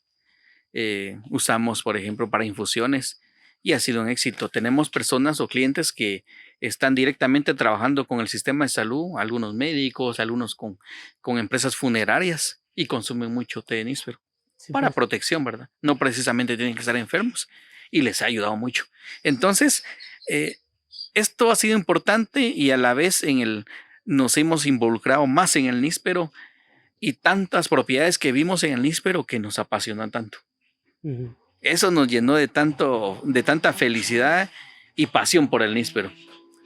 Usamos, por ejemplo, para infusiones y ha sido un éxito. Tenemos personas o clientes que están directamente trabajando con el sistema de salud, algunos médicos, algunos con empresas funerarias y consumen mucho té de níspero Sí, para pues. protección, ¿verdad? No precisamente tienen que estar enfermos y les ha ayudado mucho. Entonces, eh, esto ha sido importante y a la vez nos hemos involucrado más en el níspero y tantas propiedades que vimos en el níspero que nos apasionan tanto. Ujú. Eso nos llenó de tanta felicidad y pasión por el níspero.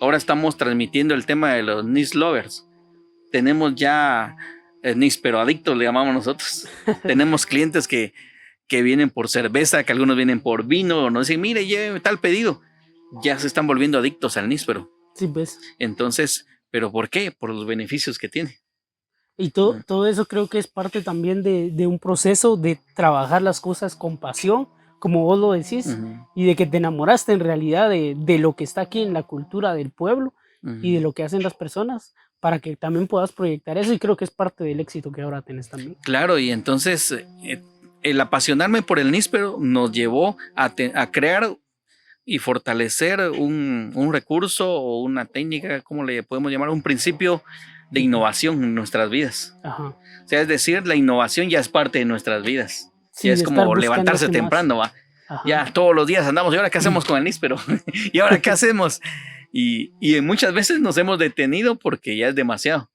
Ahora estamos transmitiendo el tema de los nis lovers. Tenemos ya níspero adictos, le llamamos nosotros. Tenemos clientes que vienen por cerveza, que algunos vienen por vino, nos dicen, mire, lleve tal pedido. Ya se están volviendo adictos al níspero. Sí, pues. Entonces, ¿pero por qué? Por los beneficios que tiene. Y todo eso creo que es parte también de un proceso de trabajar las cosas con pasión, como vos lo decís, Ujú, y de que te enamoraste en realidad de lo que está aquí en la cultura del pueblo y de ujú. lo que hacen las personas para que también puedas proyectar eso y creo que es parte del éxito que ahora tenés también. Claro, y entonces el apasionarme por el níspero nos llevó a crear y fortalecer un recurso o una técnica, ¿cómo le podemos llamar? Un principio de Ujú. innovación en nuestras vidas. Ajá. O sea, es decir, la innovación ya es parte de nuestras vidas. Ya Sí, es de estar como buscando levantarse qué más. temprano, ¿va? Ajá. Ya todos los días andamos, ¿y ahora qué hacemos con el níspero? ¿Y ahora qué hacemos? Y muchas veces nos hemos detenido porque ya es demasiado.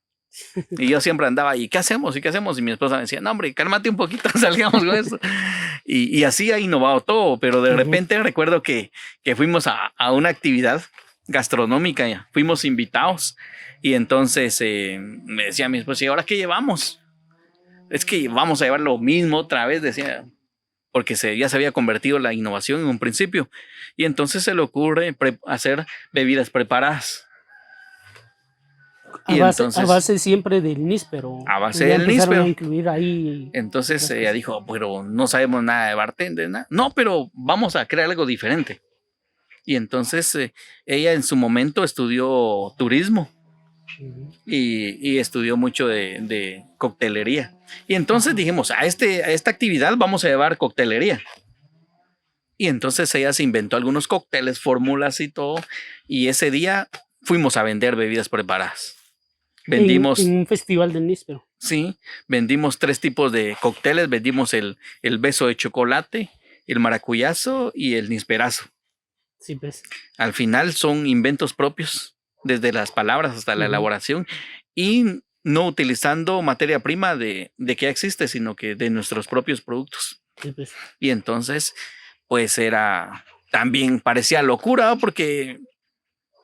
Y yo siempre andaba, ¿y qué hacemos? ¿Y qué hacemos? Y mi esposa me decía, no, hombre, cálmate un poquito, salgamos con eso. Y así ha innovado todo, pero de Ujú. repente recuerdo que fuimos a una actividad gastronómica, ya, fuimos invitados. Y entonces me decía mi esposa, ¿y ahora qué llevamos? Es que vamos a llevar lo mismo otra vez, decía, porque ya se había convertido la innovación en un principio. Y entonces se le ocurre hacer bebidas preparadas. Y A entonces, base siempre del níspero. a base Ya del empezaron a níspero. incluir ahí Entonces otras ella cosas. dijo, pero no sabemos nada de bartender, nada. No, pero vamos a crear algo diferente. Y entonces ella en su momento estudió turismo Ujú. y estudió mucho de coctelería. Y entonces Ajá. dijimos, a esta actividad vamos a llevar coctelería. Y entonces ella se inventó algunos cócteles, fórmulas y todo. Y ese día fuimos a vender bebidas preparadas. En Vendimos, un festival del níspero. sí, vendimos 3 tipos de cócteles. Vendimos el beso de chocolate, el maracuyazo y el nisperazo. Sí, pues. Al final son inventos propios, desde las palabras hasta la Ujú. elaboración, y no utilizando materia prima de que ya existe, sino que de nuestros propios productos. Sí, pues. Y entonces, pues también parecía locura, ¿no? Porque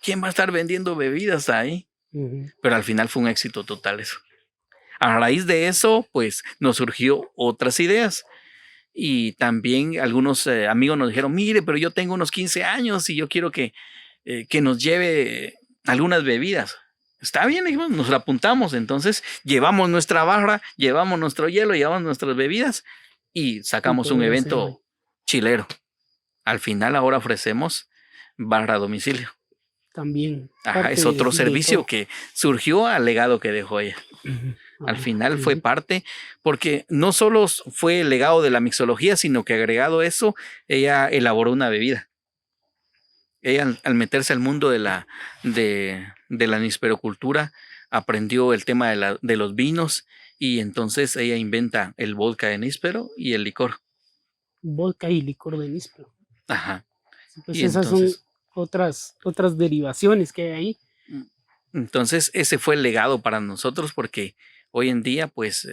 ¿quién va a estar vendiendo bebidas ahí? Ujú. Pero al final fue un éxito total eso. A raíz de eso, pues nos surgió otras ideas. Y también algunos amigos nos dijeron, mire, pero yo tengo unos 15 años y yo quiero que nos lleve algunas bebidas. Está bien, dijimos, nos la apuntamos. Entonces llevamos nuestra barra, llevamos nuestro hielo, llevamos nuestras bebidas y Y sacamos un todo ese rollo. evento chilero. Al final ahora ofrecemos barra a domicilio. También Ajá, parte es otro de servicio todo. que surgió al legado que dejó ella. Ujú. Al Ah, final fue ujú. parte, porque no solo fue el legado de la mixología, sino que agregado eso, ella elaboró una bebida. Ella al meterse al mundo de la nisperocultura, aprendió el tema de los vinos y entonces ella inventa el vodka de níspero y el licor. Vodka y licor de níspero. Ajá. Sí, pues Y esas son entonces, otras derivaciones que hay ahí. entonces ese fue el legado para nosotros porque Hoy en día, pues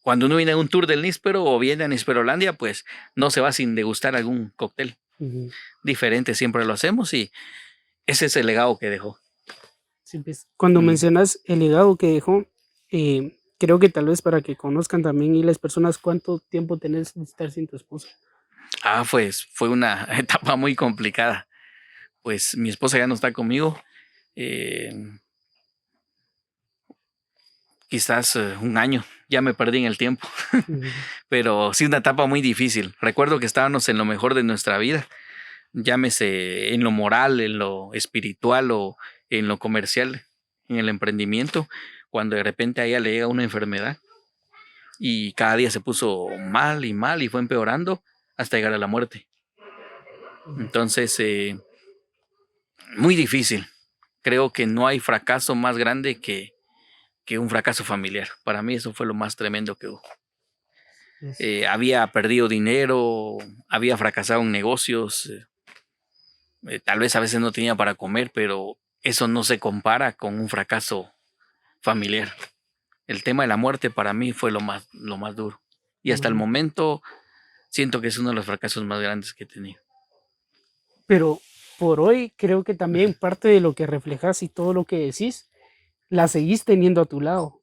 cuando uno viene a un tour del níspero o viene a Nisperolandia, pues no se va sin degustar algún cóctel diferente, siempre lo hacemos y ese es el legado que dejó. Sí, pues, cuando mencionas el legado que dejó, creo que tal vez para que conozcan también y las personas cuánto tiempo tenés de estar sin tu esposa. Pues fue una etapa muy complicada. Pues mi esposa ya no está conmigo. Quizás un año, ya me perdí en el tiempo. Pero sí una etapa muy difícil. Recuerdo que estábamos en lo mejor de nuestra vida. Llámese en lo moral, en lo espiritual o en lo comercial, en el emprendimiento, cuando de repente a ella le llega una enfermedad y cada día se puso mal y fue empeorando hasta llegar a la muerte. Entonces, muy difícil. Creo que no hay fracaso más grande que un fracaso familiar. Para mí eso fue lo más tremendo que hubo. Había perdido dinero, había fracasado en negocios, tal vez a veces no tenía para comer, pero eso no se compara con un fracaso familiar. El tema de la muerte para mí fue lo más duro. Y hasta el momento siento que es uno de los fracasos más grandes que he tenido. Pero por hoy creo que también parte de lo que reflejas y todo lo que decís, la seguís teniendo a tu lado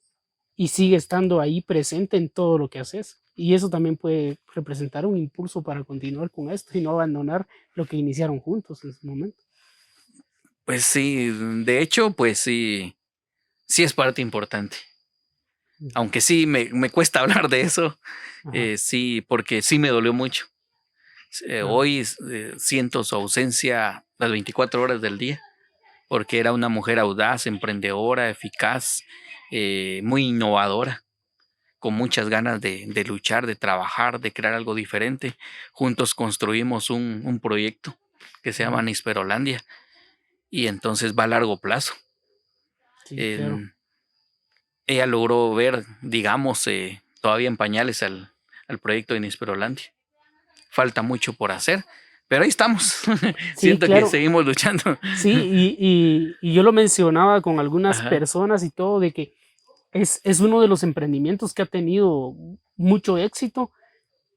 y sigue estando ahí presente en todo lo que haces. Y eso también puede representar un impulso para continuar con esto y no abandonar lo que iniciaron juntos en su momento. Pues sí, de hecho, pues sí es parte importante. Aunque sí me cuesta hablar de eso, sí, porque sí me dolió mucho. Hoy siento su ausencia las 24 horas del día, porque era una mujer audaz, emprendedora, eficaz, muy innovadora, con muchas ganas de luchar, de trabajar, de crear algo diferente. Juntos construimos un proyecto que se llama Nisperolandia y entonces va a largo plazo. Sí, claro. Ella logró ver, digamos, todavía en pañales al proyecto de Nisperolandia. Falta mucho por hacer, pero ahí estamos. Sí, Siento claro. que seguimos luchando. Sí, y yo lo mencionaba con algunas personas y todo, de que es uno de los emprendimientos que ha tenido mucho éxito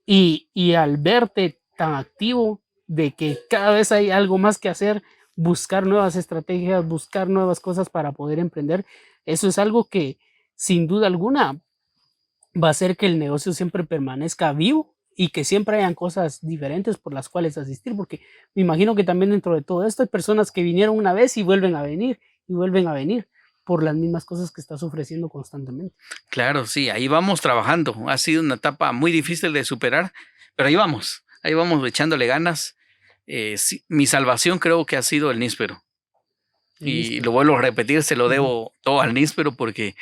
y al verte tan activo, de que cada vez hay algo más que hacer, buscar nuevas estrategias, buscar nuevas cosas para poder emprender, eso es algo que sin duda alguna va a hacer que el negocio siempre permanezca vivo y que siempre hayan cosas diferentes por las cuales asistir, porque me imagino que también dentro de todo esto hay personas que vinieron una vez y vuelven a venir y vuelven a venir por las mismas cosas que estás ofreciendo constantemente. Claro, sí, ahí vamos trabajando. Ha sido una etapa muy difícil de superar, pero ahí vamos echándole ganas. Sí, mi salvación creo que ha sido el níspero. Y lo vuelvo a repetir, se lo debo todo al níspero porque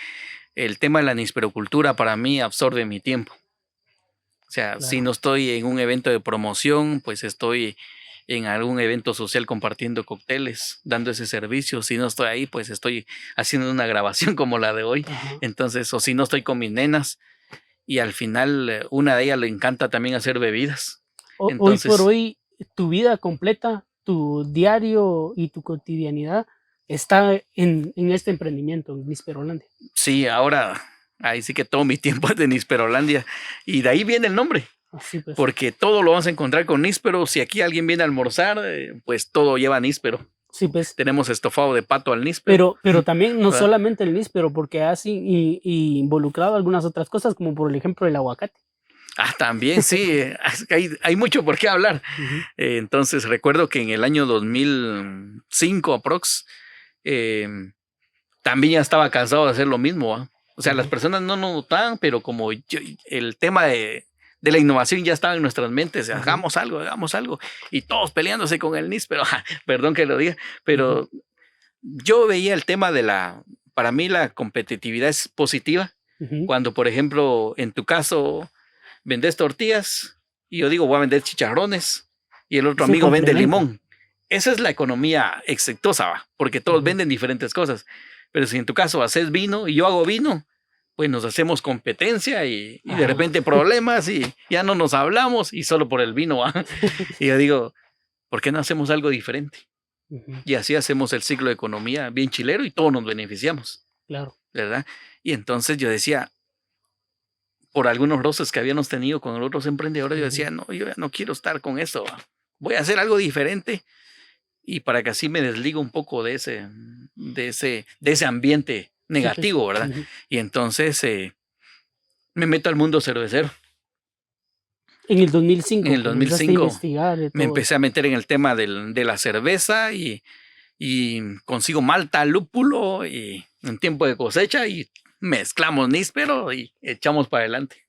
el tema de la nisperocultura para mí absorbe mi tiempo. O sea, si no estoy en un evento de promoción, pues estoy en algún evento social compartiendo cócteles, dando ese servicio. Si no estoy ahí, pues estoy haciendo una grabación como la de hoy. Entonces, o si no estoy con mis nenas y al final una de ellas le encanta también hacer bebidas. Entonces, hoy por hoy, tu vida completa, tu diario y tu cotidianidad está en este emprendimiento, en Nisperolandia. Sí, ahora ahí sí que todo mi tiempo es de Nisperolandia y de ahí viene el nombre. Pues. Porque todo lo vamos a encontrar con níspero. Si aquí alguien viene a almorzar, pues todo lleva níspero. Sí, pues. Tenemos estofado de pato al níspero. Pero también no solamente el níspero, porque has involucrado algunas otras cosas, como por el ejemplo el aguacate. También sí, hay mucho por qué hablar. Entonces recuerdo que en el año 2005 aprox, también ya estaba cansado de hacer lo mismo. O sea, las personas no notaban, pero como el tema de la innovación ya estaba en nuestras mentes. Hagamos algo. Y todos peleándose con el níspero. Perdón que lo diga, pero yo veía el tema para mí la competitividad es positiva. Cuando, por ejemplo, en tu caso, vendes tortillas y yo digo, voy a vender chicharrones y el otro amigo vende limón. Esa es la economía exitosa, porque todos venden diferentes cosas. Pero si en tu caso haces vino y yo hago vino, pues nos hacemos competencia y de repente problemas y ya no nos hablamos y solo por el vino. Y yo digo, ¿por qué no hacemos algo diferente? Y así hacemos el ciclo de economía bien chilero y todos nos beneficiamos. Claro. ¿verdad? Y entonces yo decía, por algunos roces que habíamos tenido con otros emprendedores, yo decía, no, yo ya no quiero estar con eso, voy a hacer algo diferente y para que así me desligo un poco de ese ambiente Sí, pues. negativo, ¿verdad? Y entonces me meto al mundo cervecero. En el 2005 En el comenzaste a 2005 investigar de me todo empecé a meter en el tema de la cerveza y consigo malta, lúpulo y en tiempo de cosecha y mezclamos níspero y echamos para adelante.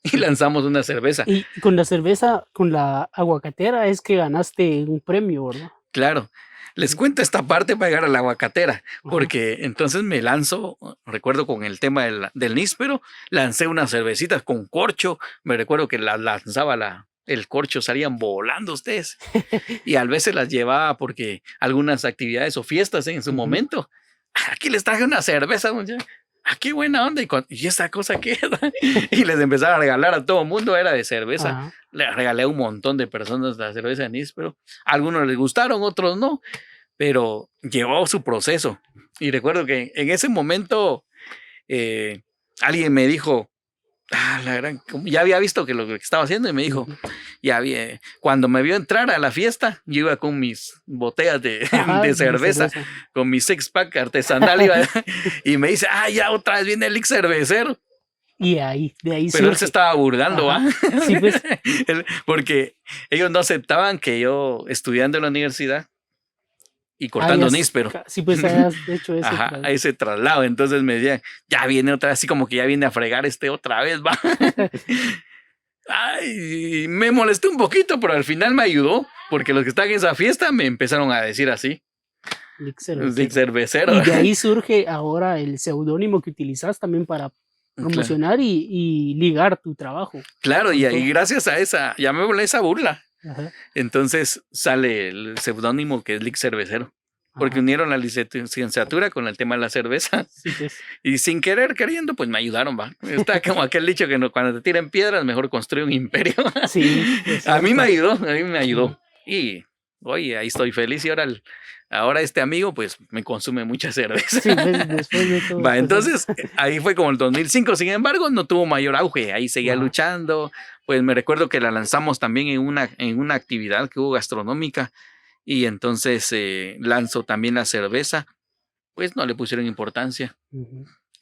Y lanzamos una cerveza. Y con la cerveza, con la aguacatera, es que ganaste un premio, ¿verdad? Claro. Les cuento esta parte para llegar a la aguacatera, Ajá. porque entonces me lanzo, recuerdo con el tema del níspero, lancé unas cervecitas con corcho, me recuerdo que las lanzaba el corcho, salían volando ustedes, y a veces las llevaba porque algunas actividades o fiestas en su momento, aquí les traje una cerveza, muchachos. Ah, qué buena onda. ¿Y esa cosa qué era? Y les empezaba a regalar a todo el mundo, era de cerveza. Ajá. Le regalé a un montón de personas la cerveza de níspero. Algunos les gustaron, otros no, pero llevó su proceso. Y recuerdo que en ese momento alguien me dijo, ya había visto que lo que estaba haciendo y me dijo, cuando me vio entrar a la fiesta, yo iba con mis botellas de cerveza, con mi six-pack artesanal, y me dice, ya otra vez viene el Lick cervecero. Y de ahí Pero surge. él se estaba burlando, ¿ah? Sí, pues. Porque ellos no aceptaban que yo, estudiando en la universidad y cortando níspero. Sí, pues hayas hecho ese traslado. Ese traslado. Entonces me decían, ya viene otra vez, así como que ya viene a fregar otra vez, va. Ay, me molesté un poquito, pero al final me ayudó, porque los que estaban en esa fiesta me empezaron a decir así. Lick cervecero. Y de ahí surge ahora el seudónimo que utilizas también para promocionar y ligar tu trabajo. Claro, y gracias a esa, llamémosle esa burla. Ajá. Entonces sale el seudónimo que es Lick cervecero. Porque unieron la licenciatura con el tema de la cerveza. Sí, pues. Y sin querer, queriendo, pues me ayudaron, va. Está como aquel dicho que cuando te tiran piedras, mejor construye un imperio. Sí. A mí me ayudó. Y, oye, ahí estoy feliz. Y ahora este amigo, pues, me consume mucha cerveza. Sí, pues, después de todo. Va, entonces, ahí fue como el 2005. Sin embargo, no tuvo mayor auge. Ahí seguía luchando. Pues me recuerdo que la lanzamos también en una actividad que hubo gastronómica. Y entonces lanzó también la cerveza, pues no le pusieron importancia.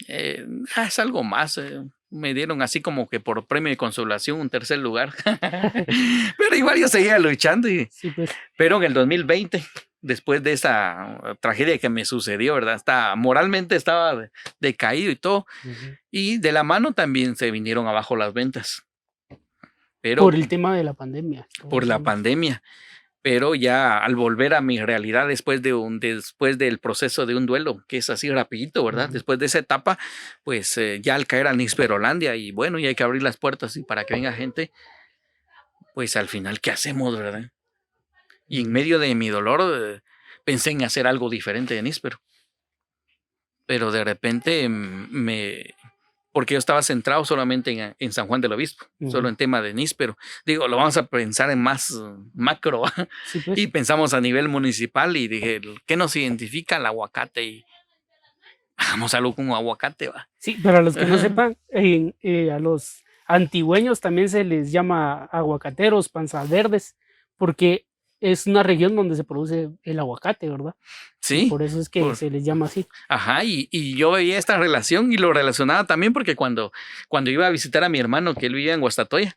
Es algo más, me dieron así como que por premio de consolación un tercer lugar. Pero igual yo seguía luchando. Sí, pues. Pero en el 2020, después de esa tragedia que me sucedió, ¿verdad? Moralmente estaba decaído y todo. Y de la mano también se vinieron abajo las ventas. Pero, por el tema de la pandemia. Por la pandemia. Pero ya al volver a mi realidad después del proceso de un duelo, que es así rapidito, ¿verdad? Después de esa etapa, pues ya al caer a Nisperolandia y bueno, y hay que abrir las puertas y para que venga gente, pues al final, ¿qué hacemos, verdad? Y en medio de mi dolor pensé en hacer algo diferente de Níspero. Pero de repente porque yo estaba centrado solamente en San Juan del Obispo, solo en tema de níspero. Digo, lo vamos a pensar en más macro. Sí, pues. Y pensamos a nivel municipal y dije, ¿qué nos identifica? El aguacate. Y hagamos algo con aguacate, va. Sí, pero a los que no sepan, a los antigüeños también se les llama aguacateros, panzas verdes, porque es una región donde se produce el aguacate, ¿verdad? Sí. Y por eso es que se les llama así. Ajá, y yo veía esta relación y lo relacionaba también porque cuando iba a visitar a mi hermano, que él vivía en Guastatoya,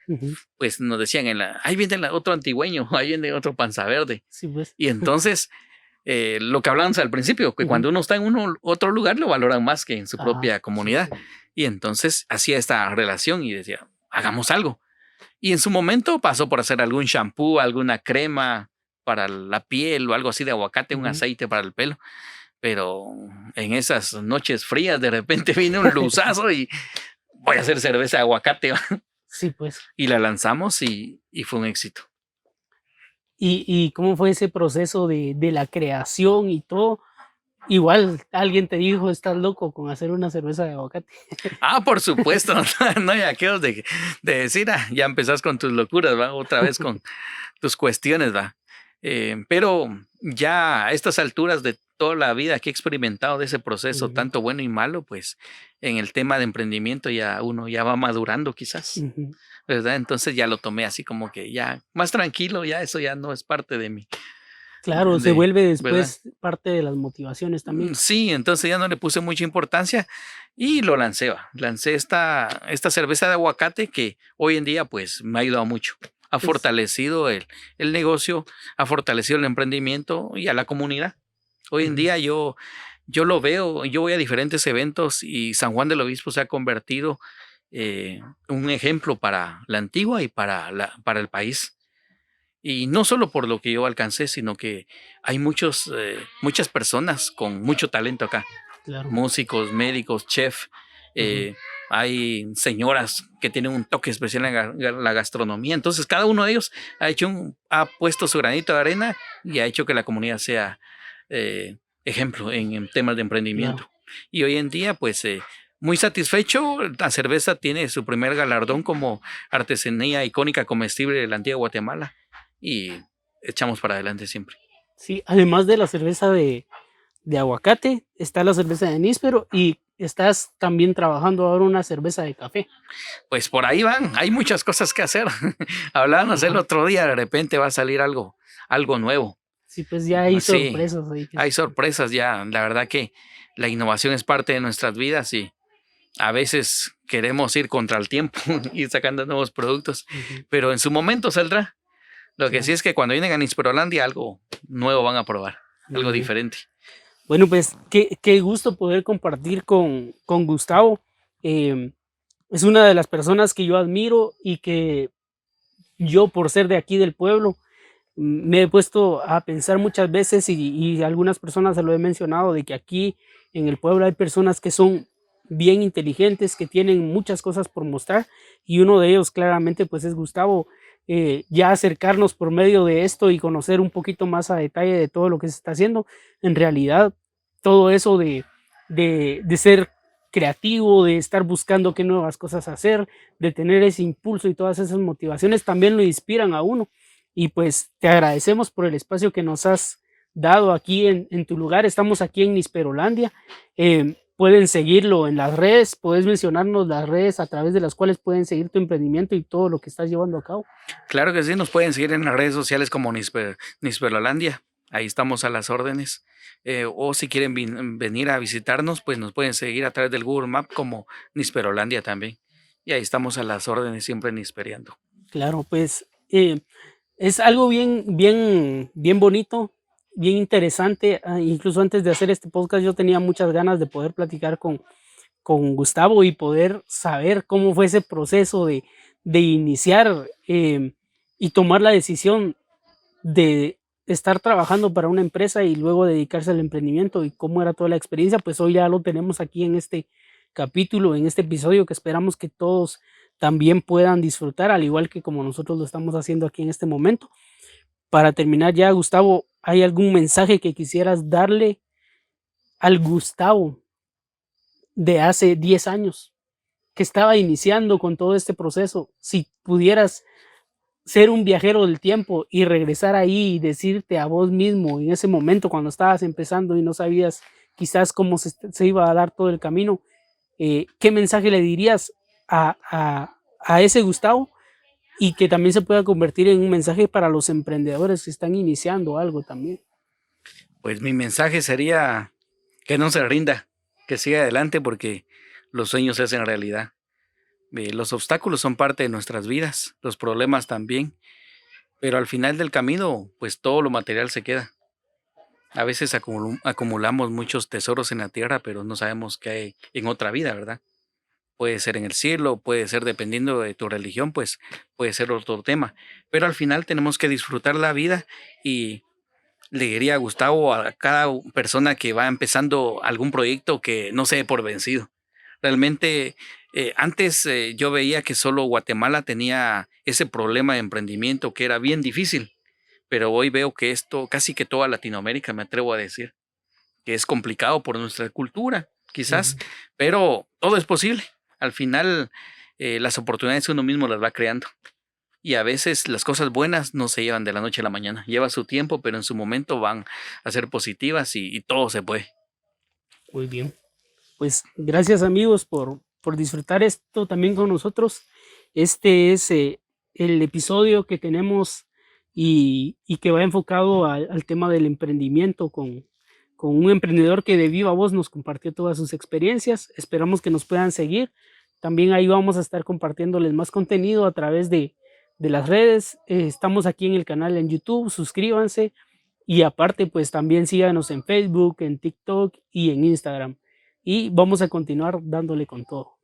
pues nos decían, ahí viene otro antigüeño, ahí viene otro panza verde. Sí, pues. Y entonces, lo que hablábamos al principio, que cuando uno está en otro lugar, lo valoran más que en su propia comunidad. Sí. Y entonces hacía esta relación y decía, hagamos algo. Y en su momento pasó por hacer algún shampoo, alguna crema para la piel o algo así de aguacate, un aceite para el pelo. Pero en esas noches frías de repente vino un luzazo y voy a hacer cerveza de aguacate. Sí, pues. Y la lanzamos y fue un éxito. ¿Y cómo fue ese proceso de la creación y todo? Igual alguien te dijo, estás loco con hacer una cerveza de aguacate. Por supuesto. No hay aquellos de decir, ya empezás con tus locuras, ¿va? Otra vez con tus cuestiones, ¿va? Pero ya a estas alturas de toda la vida que he experimentado de ese proceso, Ujú, tanto bueno y malo, pues en el tema de emprendimiento ya uno ya va madurando quizás, ujú. ¿verdad? Entonces ya lo tomé así como que ya más tranquilo, ya eso ya no es parte de mí, Claro, se de, vuelve ¿verdad? después parte de las motivaciones también. Sí, entonces ya no le puse mucha importancia y lo lancé, va. Lancé esta cerveza de aguacate que hoy en día pues me ha ayudado mucho. Ha Pues, fortalecido el negocio, ha fortalecido el emprendimiento y a la comunidad. Hoy en ujú, día yo lo veo, yo voy a diferentes eventos y San Juan del Obispo se ha convertido un ejemplo para la antigua y para el país. Y no solo por lo que yo alcancé, sino que hay muchas personas con mucho talento acá, claro. músicos, médicos, chef. Ujú, eh, Hay señoras que tienen un toque especial en la gastronomía. Entonces, cada uno de ellos ha puesto su granito de arena y ha hecho que la comunidad sea ejemplo en temas de claro. emprendimiento. Y hoy en día, pues, muy satisfecho, la cerveza tiene su primer galardón como artesanía icónica comestible de la antigua Guatemala y echamos para adelante siempre. Sí, además de la cerveza de aguacate, está la cerveza de níspero y estás también trabajando ahora una cerveza de café. Pues por ahí van, hay muchas cosas que hacer. Hablábamos el Ajá. otro día, de repente va a salir algo nuevo. Sí, pues ya hay Sí, sorpresas ahí que hay sorpresas ya. La verdad que la innovación es parte de nuestras vidas y a veces queremos ir contra el tiempo y sacando nuevos productos, ujú, pero en su momento saldrá. Lo que sí claro, es que cuando vienen a Nisperolandia algo nuevo van a probar, muy algo bien. diferente. Bueno, pues qué gusto poder compartir con Gustavo. Es una de las personas que yo admiro y que yo, por ser de aquí del pueblo, me he puesto a pensar muchas veces y algunas personas se lo he mencionado, de que aquí en el pueblo hay personas que son bien inteligentes, que tienen muchas cosas por mostrar y uno de ellos claramente pues es Gustavo. Ya acercarnos por medio de esto y conocer un poquito más a detalle de todo lo que se está haciendo, en realidad todo eso de ser creativo, de estar buscando qué nuevas cosas hacer, de tener ese impulso y todas esas motivaciones también lo inspiran a uno. Y pues te agradecemos por el espacio que nos has dado aquí en tu lugar. Estamos aquí en Nisperolandia. Pueden seguirlo en las redes. Puedes mencionarnos las redes a través de las cuales pueden seguir tu emprendimiento y todo lo que estás llevando a cabo. Claro que sí, nos pueden seguir en las redes sociales como Nisperlolandia. Ahí estamos a las órdenes. O si quieren venir a visitarnos, pues nos pueden seguir a través del Google Map como Nisperolandia también. Y ahí estamos a las órdenes, siempre nisperiando. Claro, pues es algo bien bonito, bien interesante. Incluso antes de hacer este podcast yo tenía muchas ganas de poder platicar con Gustavo y poder saber cómo fue ese proceso de iniciar y tomar la decisión de estar trabajando para una empresa y luego dedicarse al emprendimiento y cómo era toda la experiencia, pues hoy ya lo tenemos aquí en este capítulo, en este episodio que esperamos que todos también puedan disfrutar, al igual que como nosotros lo estamos haciendo aquí en este momento. Para terminar ya, Gustavo, ¿hay algún mensaje que quisieras darle al Gustavo de hace 10 años que estaba iniciando con todo este proceso? Si pudieras ser un viajero del tiempo y regresar ahí y decirte a vos mismo en ese momento cuando estabas empezando y no sabías quizás cómo se iba a dar todo el camino, ¿qué mensaje le dirías a ese Gustavo? Y que también se pueda convertir en un mensaje para los emprendedores que están iniciando algo también. Pues mi mensaje sería que no se rinda, que siga adelante porque los sueños se hacen realidad. Los obstáculos son parte de nuestras vidas, los problemas también, pero al final del camino, pues todo lo material se queda. A veces acumulamos muchos tesoros en la tierra, pero no sabemos qué hay en otra vida, ¿verdad? Puede ser en el cielo, puede ser dependiendo de tu religión, pues puede ser otro tema. Pero al final tenemos que disfrutar la vida y le diría a Gustavo a cada persona que va empezando algún proyecto que no se dé por vencido. Realmente, antes yo veía que solo Guatemala tenía ese problema de emprendimiento que era bien difícil, pero hoy veo que esto, casi que toda Latinoamérica, me atrevo a decir, que es complicado por nuestra cultura, quizás, Ujú. pero todo es posible. Al final, las oportunidades uno mismo las va creando Y a veces las cosas buenas no se llevan de la noche a la mañana. Lleva su tiempo, pero en su momento van a ser positivas y todo se puede. Muy bien. Pues gracias amigos por disfrutar esto también con nosotros. Este es el episodio que tenemos y que va enfocado al tema del emprendimiento con un emprendedor que de viva voz nos compartió todas sus experiencias. Esperamos que nos puedan seguir. También ahí vamos a estar compartiéndoles más contenido a través de las redes. Estamos aquí en el canal en YouTube, suscríbanse y aparte pues también síganos en Facebook, en TikTok y en Instagram. Y vamos a continuar dándole con todo.